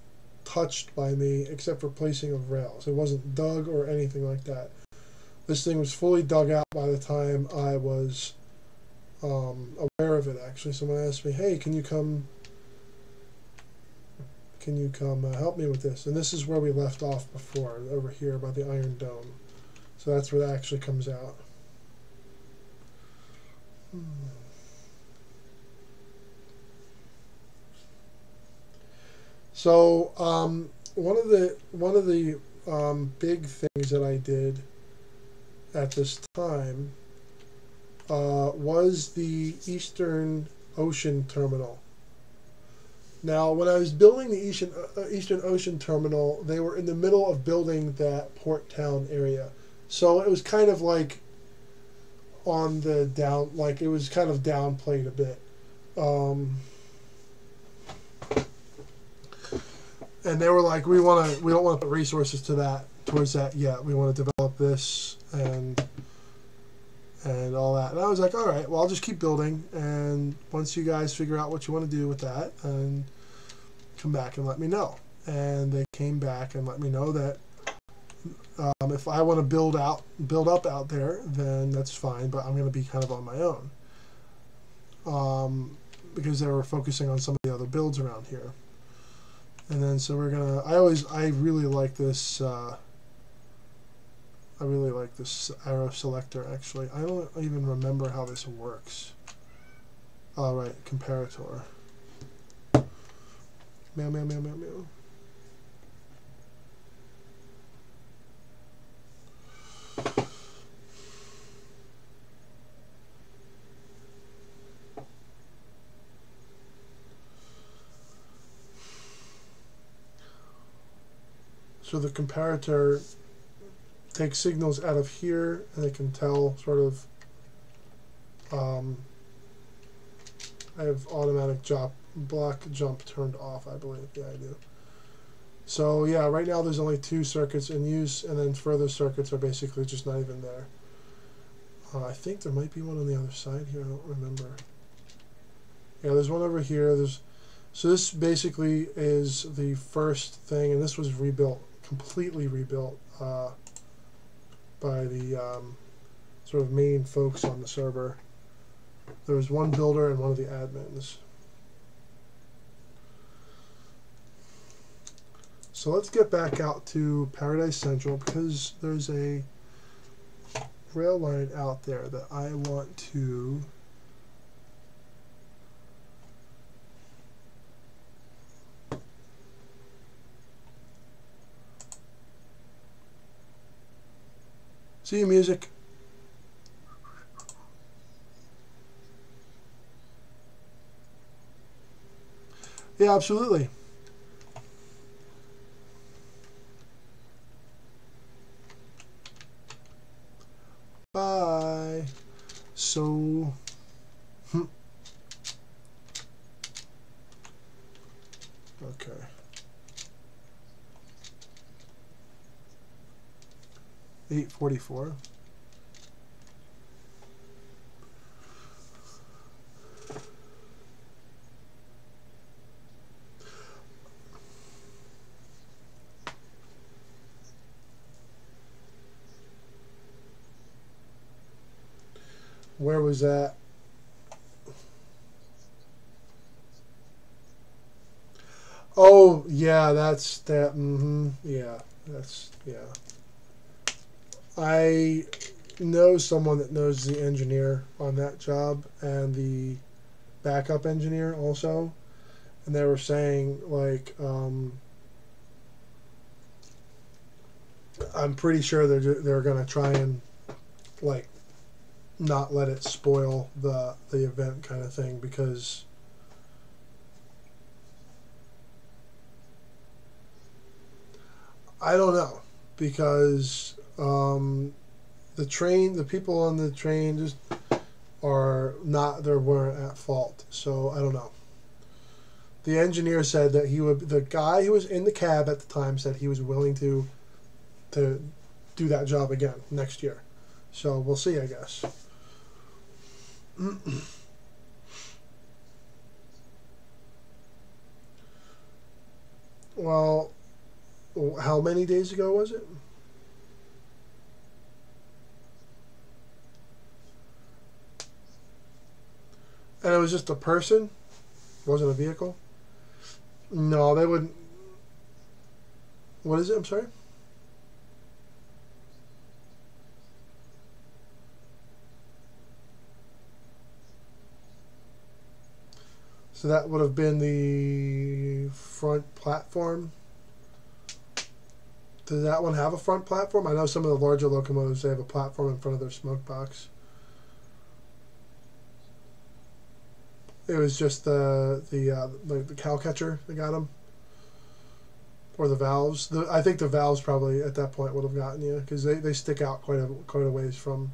touched by me except for placing of rails. It wasn't dug or anything like that. This thing was fully dug out by the time I was aware of it. Actually, someone asked me, "Hey, can you come help me with this?" And this is where we left off before, over here by the Iron Dome. So that's where that actually comes out. So one of the big things that I did at this time was the Eastern Ocean Terminal. Now, when I was building the Eastern Ocean Terminal, they were in the middle of building that port town area, so it was kind of like on the down, like it was kind of downplayed a bit. And they were like, we don't want to put resources towards that yet. We want to develop this and all that. And I was like, all right, well, I'll just keep building, and once you guys figure out what you want to do with that, and come back and let me know. And they came back and let me know that if I want to build up out there, then that's fine, but I'm going to be kind of on my own, because they were focusing on some of the other builds around here. And then so we're gonna. I really like this. I really like this arrow selector. Actually, I don't even remember how this works. All right, comparator. Meow meow meow meow meow. So the comparator takes signals out of here, and it can tell sort of. I have automatic block jump turned off, I believe. Yeah, I do. So yeah, right now there's only 2 circuits in use, and then further circuits are basically just not even there. I think there might be one on the other side here. I don't remember. Yeah, there's one over here. So this basically is the first thing, and this was rebuilt, completely rebuilt by the sort of main folks on the server. There was one builder and one of the admins. So let's get back out to Paradise Central, because there's a rail line out there that I want to see you, music. Yeah, absolutely. Bye. So, okay. $8.44. Where was that? Oh, yeah, that's that. Yeah, that's, yeah. I know someone that knows the engineer on that job and the backup engineer also, and they were saying, like, I'm pretty sure they're gonna try and, like, not let it spoil the event kind of thing, because I don't know, because the people on the train just weren't at fault, so I don't know. The engineer said that the guy who was in the cab at the time said he was willing to do do that job again next year. So we'll see, I guess. Well, how many days ago was it? And it was just a person? It wasn't a vehicle? No, they wouldn't. What is it? I'm sorry? So that would have been the front platform. Does that one have a front platform? I know some of the larger locomotives, they have a platform in front of their smoke box. It was just the cow catcher that got them, or the valves. I think the valves probably at that point would have gotten you, because they stick out quite a ways from.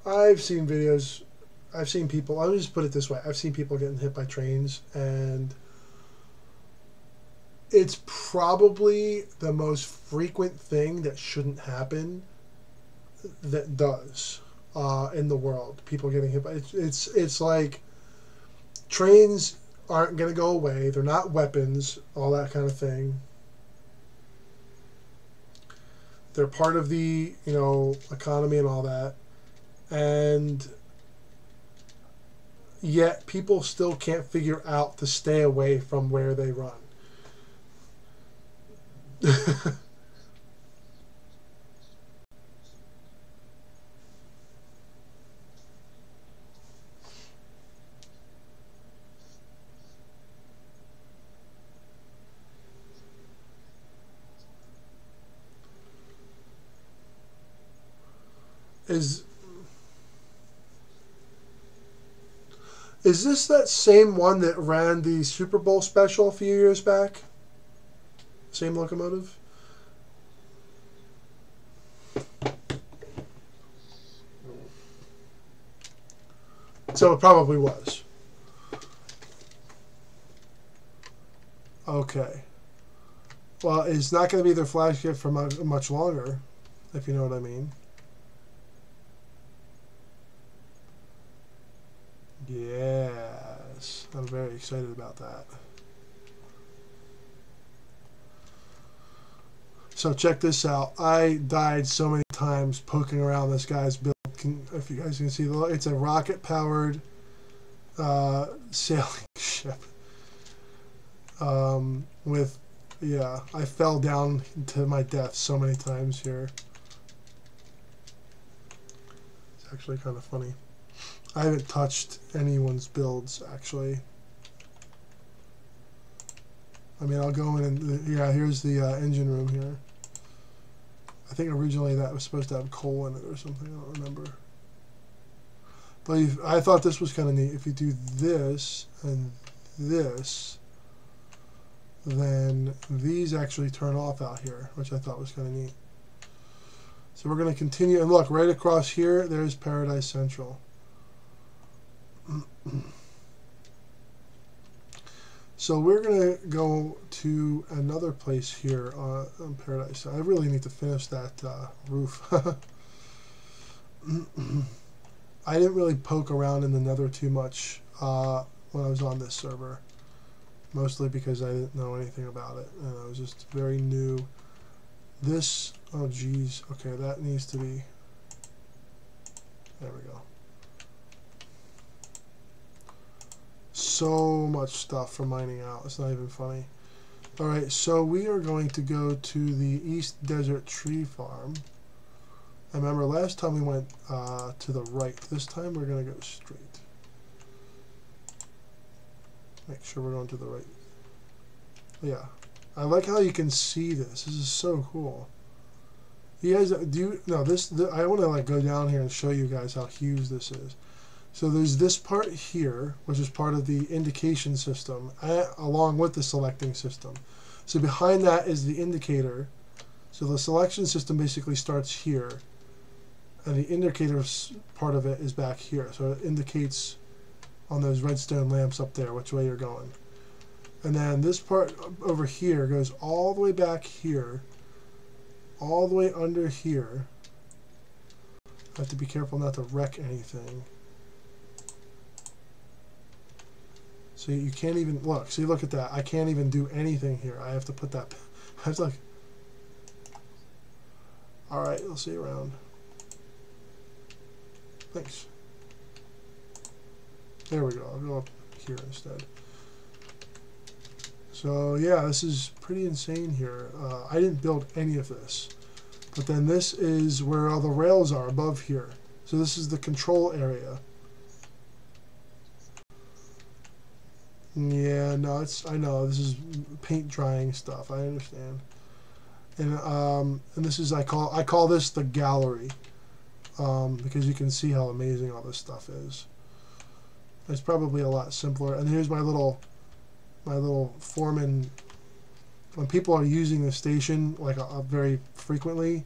I've seen videos. I've seen people. I'll just put it this way: I've seen people getting hit by trains, and it's probably the most frequent thing that shouldn't happen that does in the world. People getting hit by it's like trains aren't going to go away. They're not weapons, all that kind of thing. They're part of the economy and all that, and yet people still can't figure out to stay away from where they run. Is this that same one that ran the Super Bowl special a few years back? Same locomotive? So it probably was. Okay. Well, it's not going to be their flagship for much longer, if you know what I mean. Yes, I'm very excited about that. So check this out. I died so many times poking around this guy's build. If you guys can see, it's a rocket-powered sailing ship. I fell down to my death so many times here. It's actually kind of funny. I haven't touched anyone's builds, actually. I mean, I'll go in and, yeah, here's the engine room here. I think originally that was supposed to have coal in it or something, I don't remember. But I thought this was kind of neat. If you do this and this, then these actually turn off out here, which I thought was kind of neat. So we're going to continue, and look, right across here, there's Paradise Central. So we're going to go to another place here on Paradise. I really need to finish that roof. I didn't really poke around in the nether too much when I was on this server. Mostly because I didn't know anything about it. And I was just very new. This, oh geez. Okay, that needs to be, there we go. So much stuff for mining out. It's not even funny. Alright, so we are going to go to the East Desert Tree Farm. I remember last time we went to the right. This time we're going to go straight. Make sure we're going to the right. Yeah. I like how you can see this. This is so cool. You guys, I want to like go down here and show you guys how huge this is. So there's this part here, which is part of the indication system, along with the selecting system. So behind that is the indicator. So the selection system basically starts here. and the indicator part of it is back here. So it indicates on those redstone lamps up there which way you're going. And then this part over here goes all the way back here, all the way under here. I have to be careful not to wreck anything. So you can't even look. See, look at that. I can't even do anything here. I have to put that. I have to like. All right, I'll see you around. Thanks. There we go. I'll go up here instead. So yeah, this is pretty insane here. I didn't build any of this, but then this is where all the rails are above here. So this is the control area. Yeah, no, it's, I know this is paint drying stuff. I understand. And this is I call this the gallery, because you can see how amazing all this stuff is. It's probably a lot simpler. And here's my little foreman. When people are using the station like very frequently,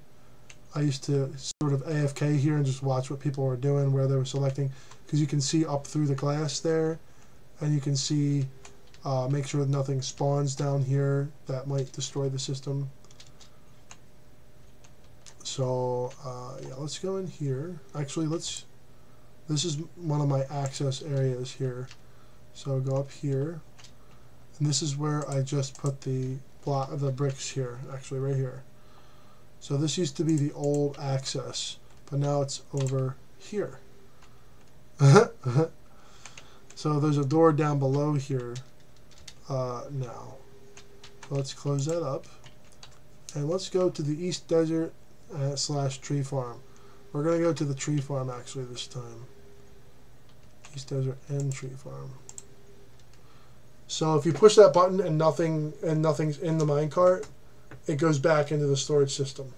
I used to sort of AFK here and just watch what people were doing, where they were selecting, because you can see up through the glass there, and you can see, make sure that nothing spawns down here that might destroy the system. So yeah, let's go in here. Actually, this is one of my access areas here. So go up here, and this is where I just put the bricks here, actually right here. So this used to be the old access, but now it's over here. So there's a door down below here now. Let's close that up, and let's go to the East Desert / tree farm. We're going to go to the tree farm actually this time. East Desert and tree farm. So if you push that button and nothing's in the minecart, it goes back into the storage system.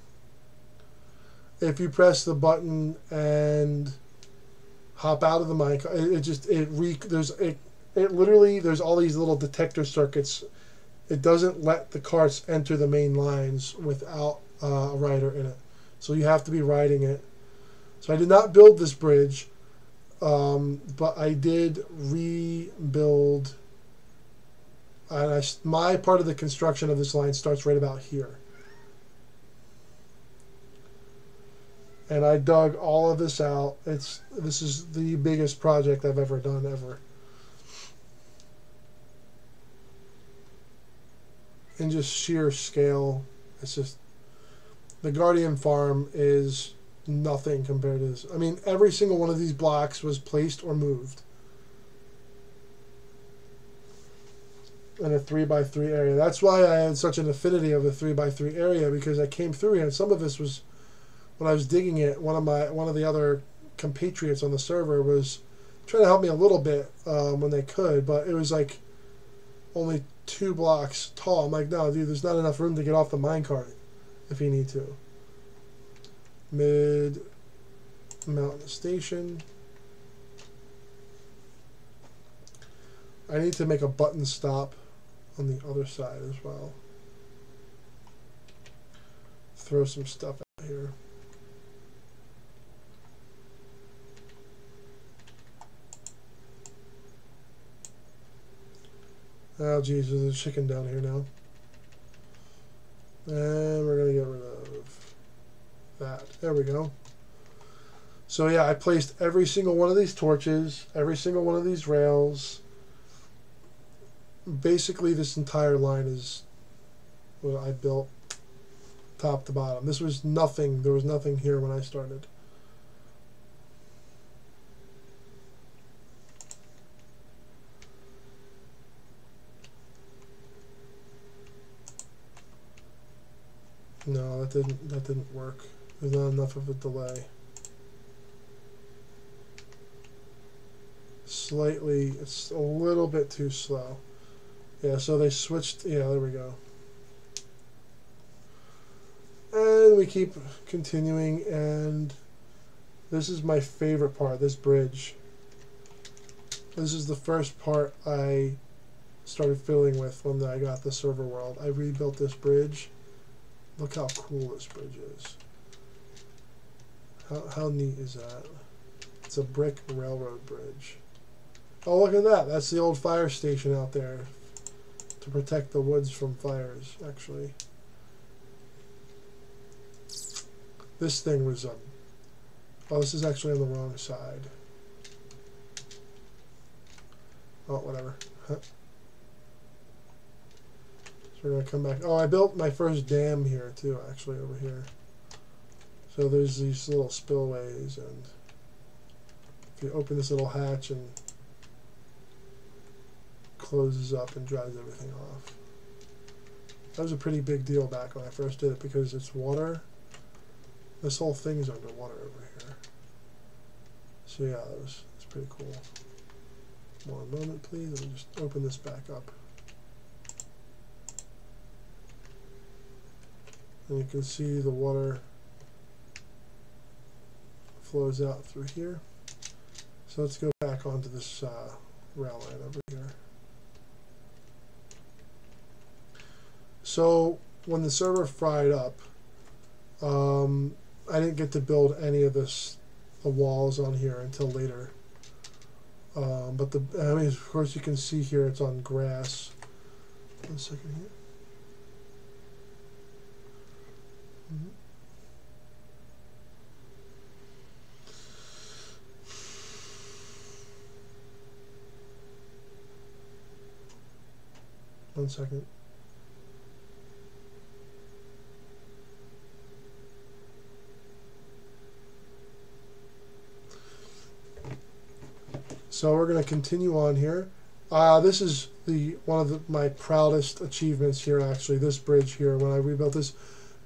If you press the button and hop out of the minecart, it literally there's all these little detector circuits. It doesn't let the carts enter the main lines without a rider in it. So you have to be riding it. So I did not build this bridge, but I did rebuild. And my part of the construction of this line starts right about here. And I dug all of this out. This is the biggest project I've ever done ever. In just sheer scale, it's just, the Guardian farm is nothing compared to this. I mean, every single one of these blocks was placed or moved in a 3x3 area. That's why I had such an affinity of the 3x3 area, because I came through here, and some of this was, when I was digging it, one of the other compatriots on the server was trying to help me a little bit when they could, but it was like only 2 blocks tall. I'm like, no, dude, there's not enough room to get off the minecart if you need to. Mid mountain station. I need to make a button stop on the other side as well. Throw some stuff out here. Oh geez, there's a chicken down here now. And we're gonna get rid of that. There we go. So yeah, I placed every single one of these torches, every single one of these rails. Basically this entire line is what I built top to bottom. This was nothing, there was nothing here when I started. No, that didn't work. There's not enough of a delay. Slightly, it's a little bit too slow. Yeah, so they switched. Yeah, there we go. And we keep continuing, and this is my favorite part, this bridge. This is the first part I started fiddling with when I got the server world. I rebuilt this bridge. Look how cool this bridge is. How neat is that? It's a brick railroad bridge. Oh, look at that. That's the old fire station out there to protect the woods from fires, actually. This thing was oh, this is actually on the wrong side. Oh, whatever. Huh. So we're going to come back. Oh, I built my first dam here, too, actually, over here. So there's these little spillways, and if you open this little hatch and closes up and dries everything off. That was a pretty big deal back when I first did it because it's water. This whole thing is underwater over here. So yeah, that's pretty cool. One moment, please. Let me just open this back up. And you can see the water flows out through here. So let's go back onto this rail line over here. So when the server fried up, I didn't get to build any of the walls on here until later. But I mean, of course, you can see here it's on grass. 1 second here. One second. So we're going to continue on here. This is one of my proudest achievements here, actually, this bridge here when I rebuilt this.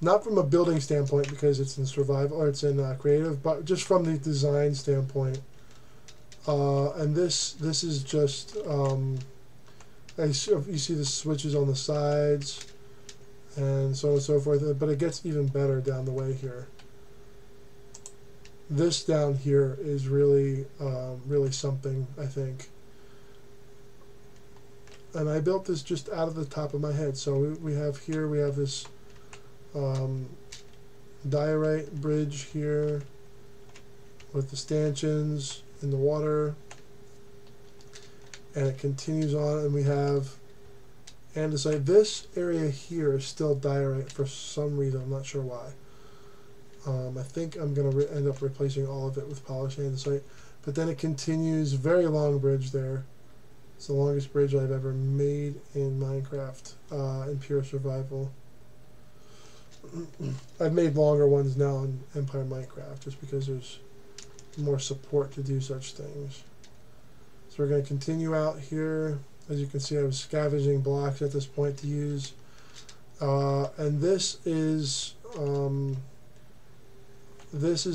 Not from a building standpoint because it's in survival or it's in creative, but just from the design standpoint. And this is just you see the switches on the sides and so on and so forth, but it gets even better down the way here. This down here is really really something, I think. And I built this just out of the top of my head. So we have this diorite bridge here with the stanchions in the water, and it continues on, and we have andesite. This area here is still diorite for some reason. I'm not sure why. I think I'm going to end up replacing all of it with polished andesite. But then it continues, very long bridge there. It's the longest bridge I've ever made in Minecraft, in pure survival. I've made longer ones now in Empire Minecraft just because there's more support to do such things. So we're going to continue out here. As you can see, I was scavenging blocks at this point to use. And this is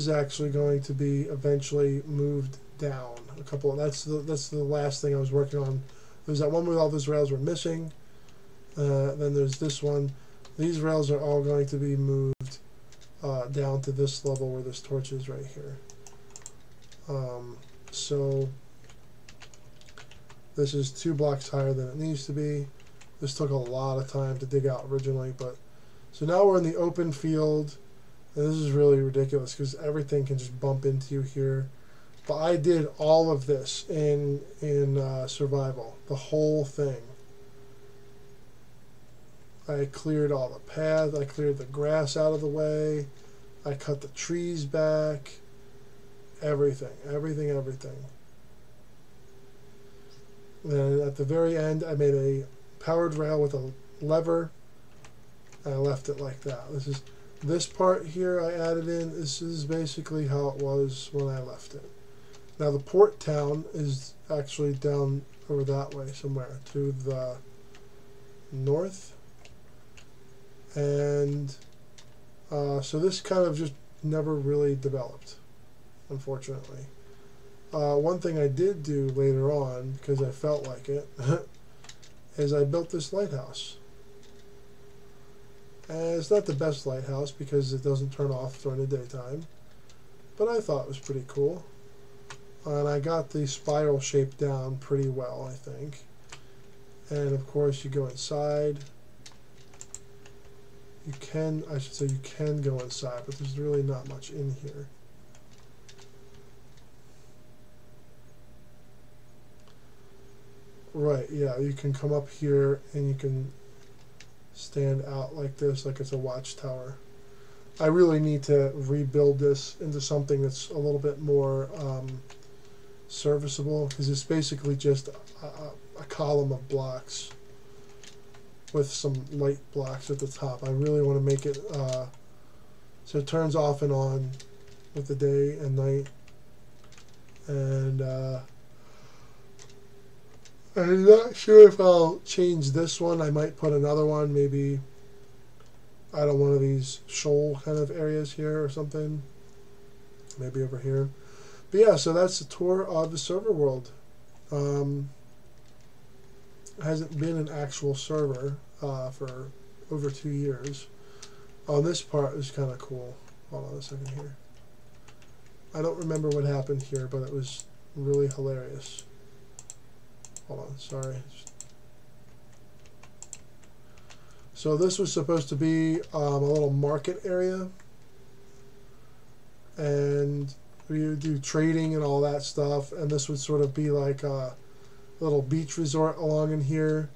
actually going to be eventually moved down. That's the last thing I was working on. There's that one where all those rails were missing. Then there's this one. These rails are all going to be moved down to this level where this torch is right here. So this is 2 blocks higher than it needs to be. This took a lot of time to dig out originally, but so now we're in the open field, and this is really ridiculous because everything can just bump into you here. But I did all of this in survival, the whole thing. I cleared all the paths, I cleared the grass out of the way, I cut the trees back, everything. Then at the very end, I made a powered rail with a lever, and I left it like that. This part here I added in. This is basically how it was when I left it. Now the port town is actually down over that way somewhere to the north. And so this kind of just never really developed, unfortunately. One thing I did do later on, because I felt like it, is I built this lighthouse. And it's not the best lighthouse because it doesn't turn off during the daytime, but I thought it was pretty cool. And I got the spiral shape down pretty well, I think. And of course you go inside. I should say you can go inside, but there's really not much in here. Right, yeah, you can come up here and you can stand out like this, like it's a watchtower. I really need to rebuild this into something that's a little bit more serviceable, because it's basically just a column of blocks with some light blocks at the top. I really want to make it so it turns off and on with the day and night. And I'm not sure if I'll change this one. I might put another one, maybe I don't know, one of these shoal kind of areas here or something. Maybe over here. But yeah, so that's the tour of the server world. Hasn't been an actual server for over 2 years. Oh, this part is kind of cool. Hold on a second here. I don't remember what happened here, but it was really hilarious. Hold on, sorry. So this was supposed to be a little market area, and we would do trading and all that stuff, and this would sort of be like a little beach resort along in here,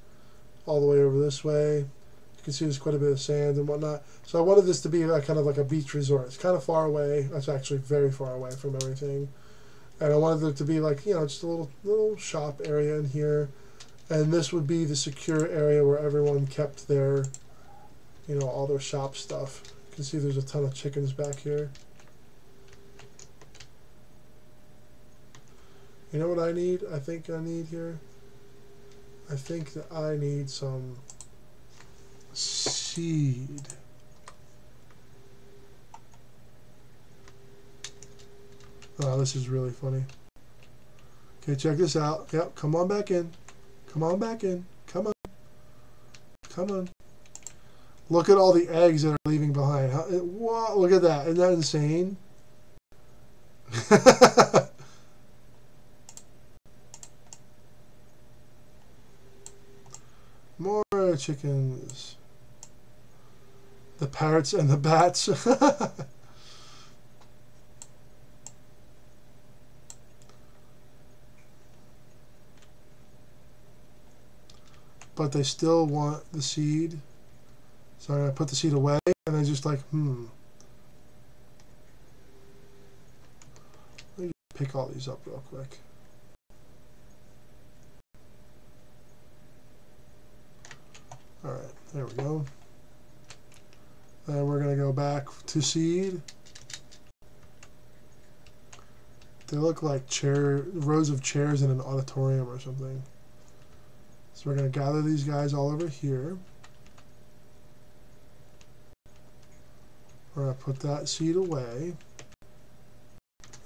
all the way over this way. You can see there's quite a bit of sand and whatnot. So I wanted this to be kind of like a beach resort. It's kind of far away. It's actually very far away from everything. And I wanted it to be like, you know, just a little shop area in here. And this would be the secure area where everyone kept their, you know, all their shop stuff. You can see there's a ton of chickens back here. You know what I need? I think I need here? I think that I need some seed. Oh, this is really funny. Okay, check this out. Yep, come on back in. Come on back in. Come on. Come on. Look at all the eggs that are leaving behind. Wow, look at that. Isn't that insane? More chickens. The parrots and the bats. But they still want the seed. So I put the seed away, and I just like, Let me just pick all these up real quick. Alright, there we go. Then we're going to go back to seed. They look like rows of chairs in an auditorium or something. So we're going to gather these guys all over here. We're going to put that seed away.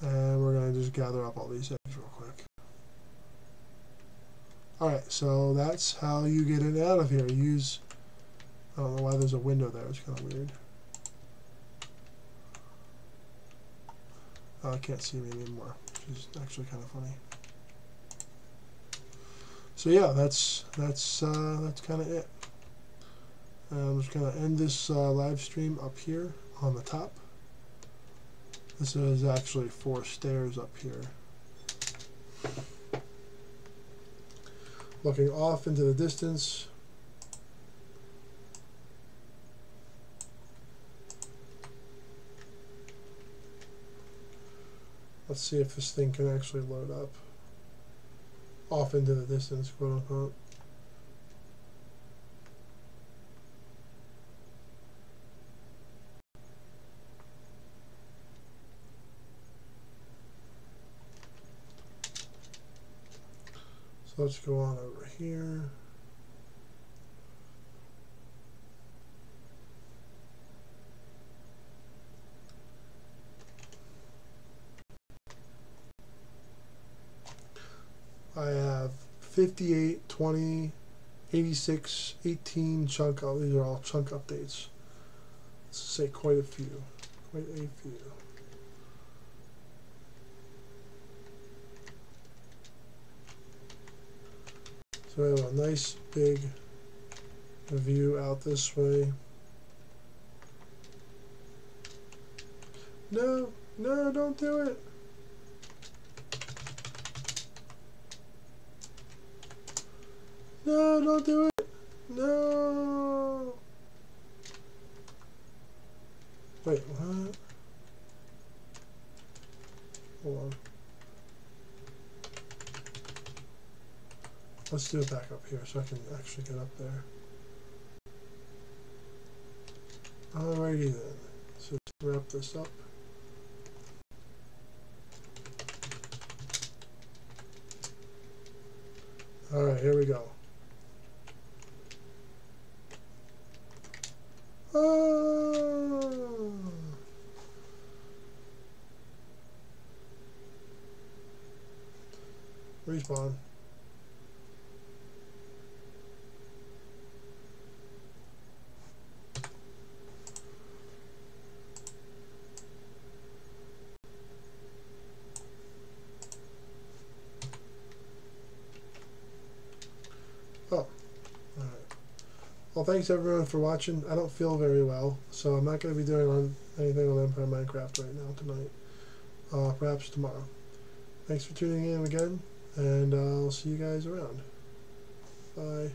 And we're going to just gather up all these eggs real quick. Alright, so that's how you get it out of here. Use, I don't know why there's a window there, it's kind of weird. Oh, I can't see me anymore, which is actually kind of funny. So yeah, that's kind of it. And I'm just going to end this live stream up here on the top. This is actually 4 stairs up here. Looking off into the distance. Let's see if this thing can actually load up. Off into the distance, quote unquote. So let's go on over here. I have 58, 20, 86, 18 chunk. These are all chunk updates. Let's say quite a few. Quite a few. So we have a nice big view out this way. No, no, don't do it. No, don't do it. No. Wait, what? Hold on. Let's do it back up here so I can actually get up there. Alrighty then. So let's wrap this up. Alright, here we go. Respawn. Oh, alright. Well, thanks everyone for watching. I don't feel very well, so I'm not going to be doing anything on Empire Minecraft right now tonight. Perhaps tomorrow. Thanks for tuning in again, and I'll see you guys around. Bye.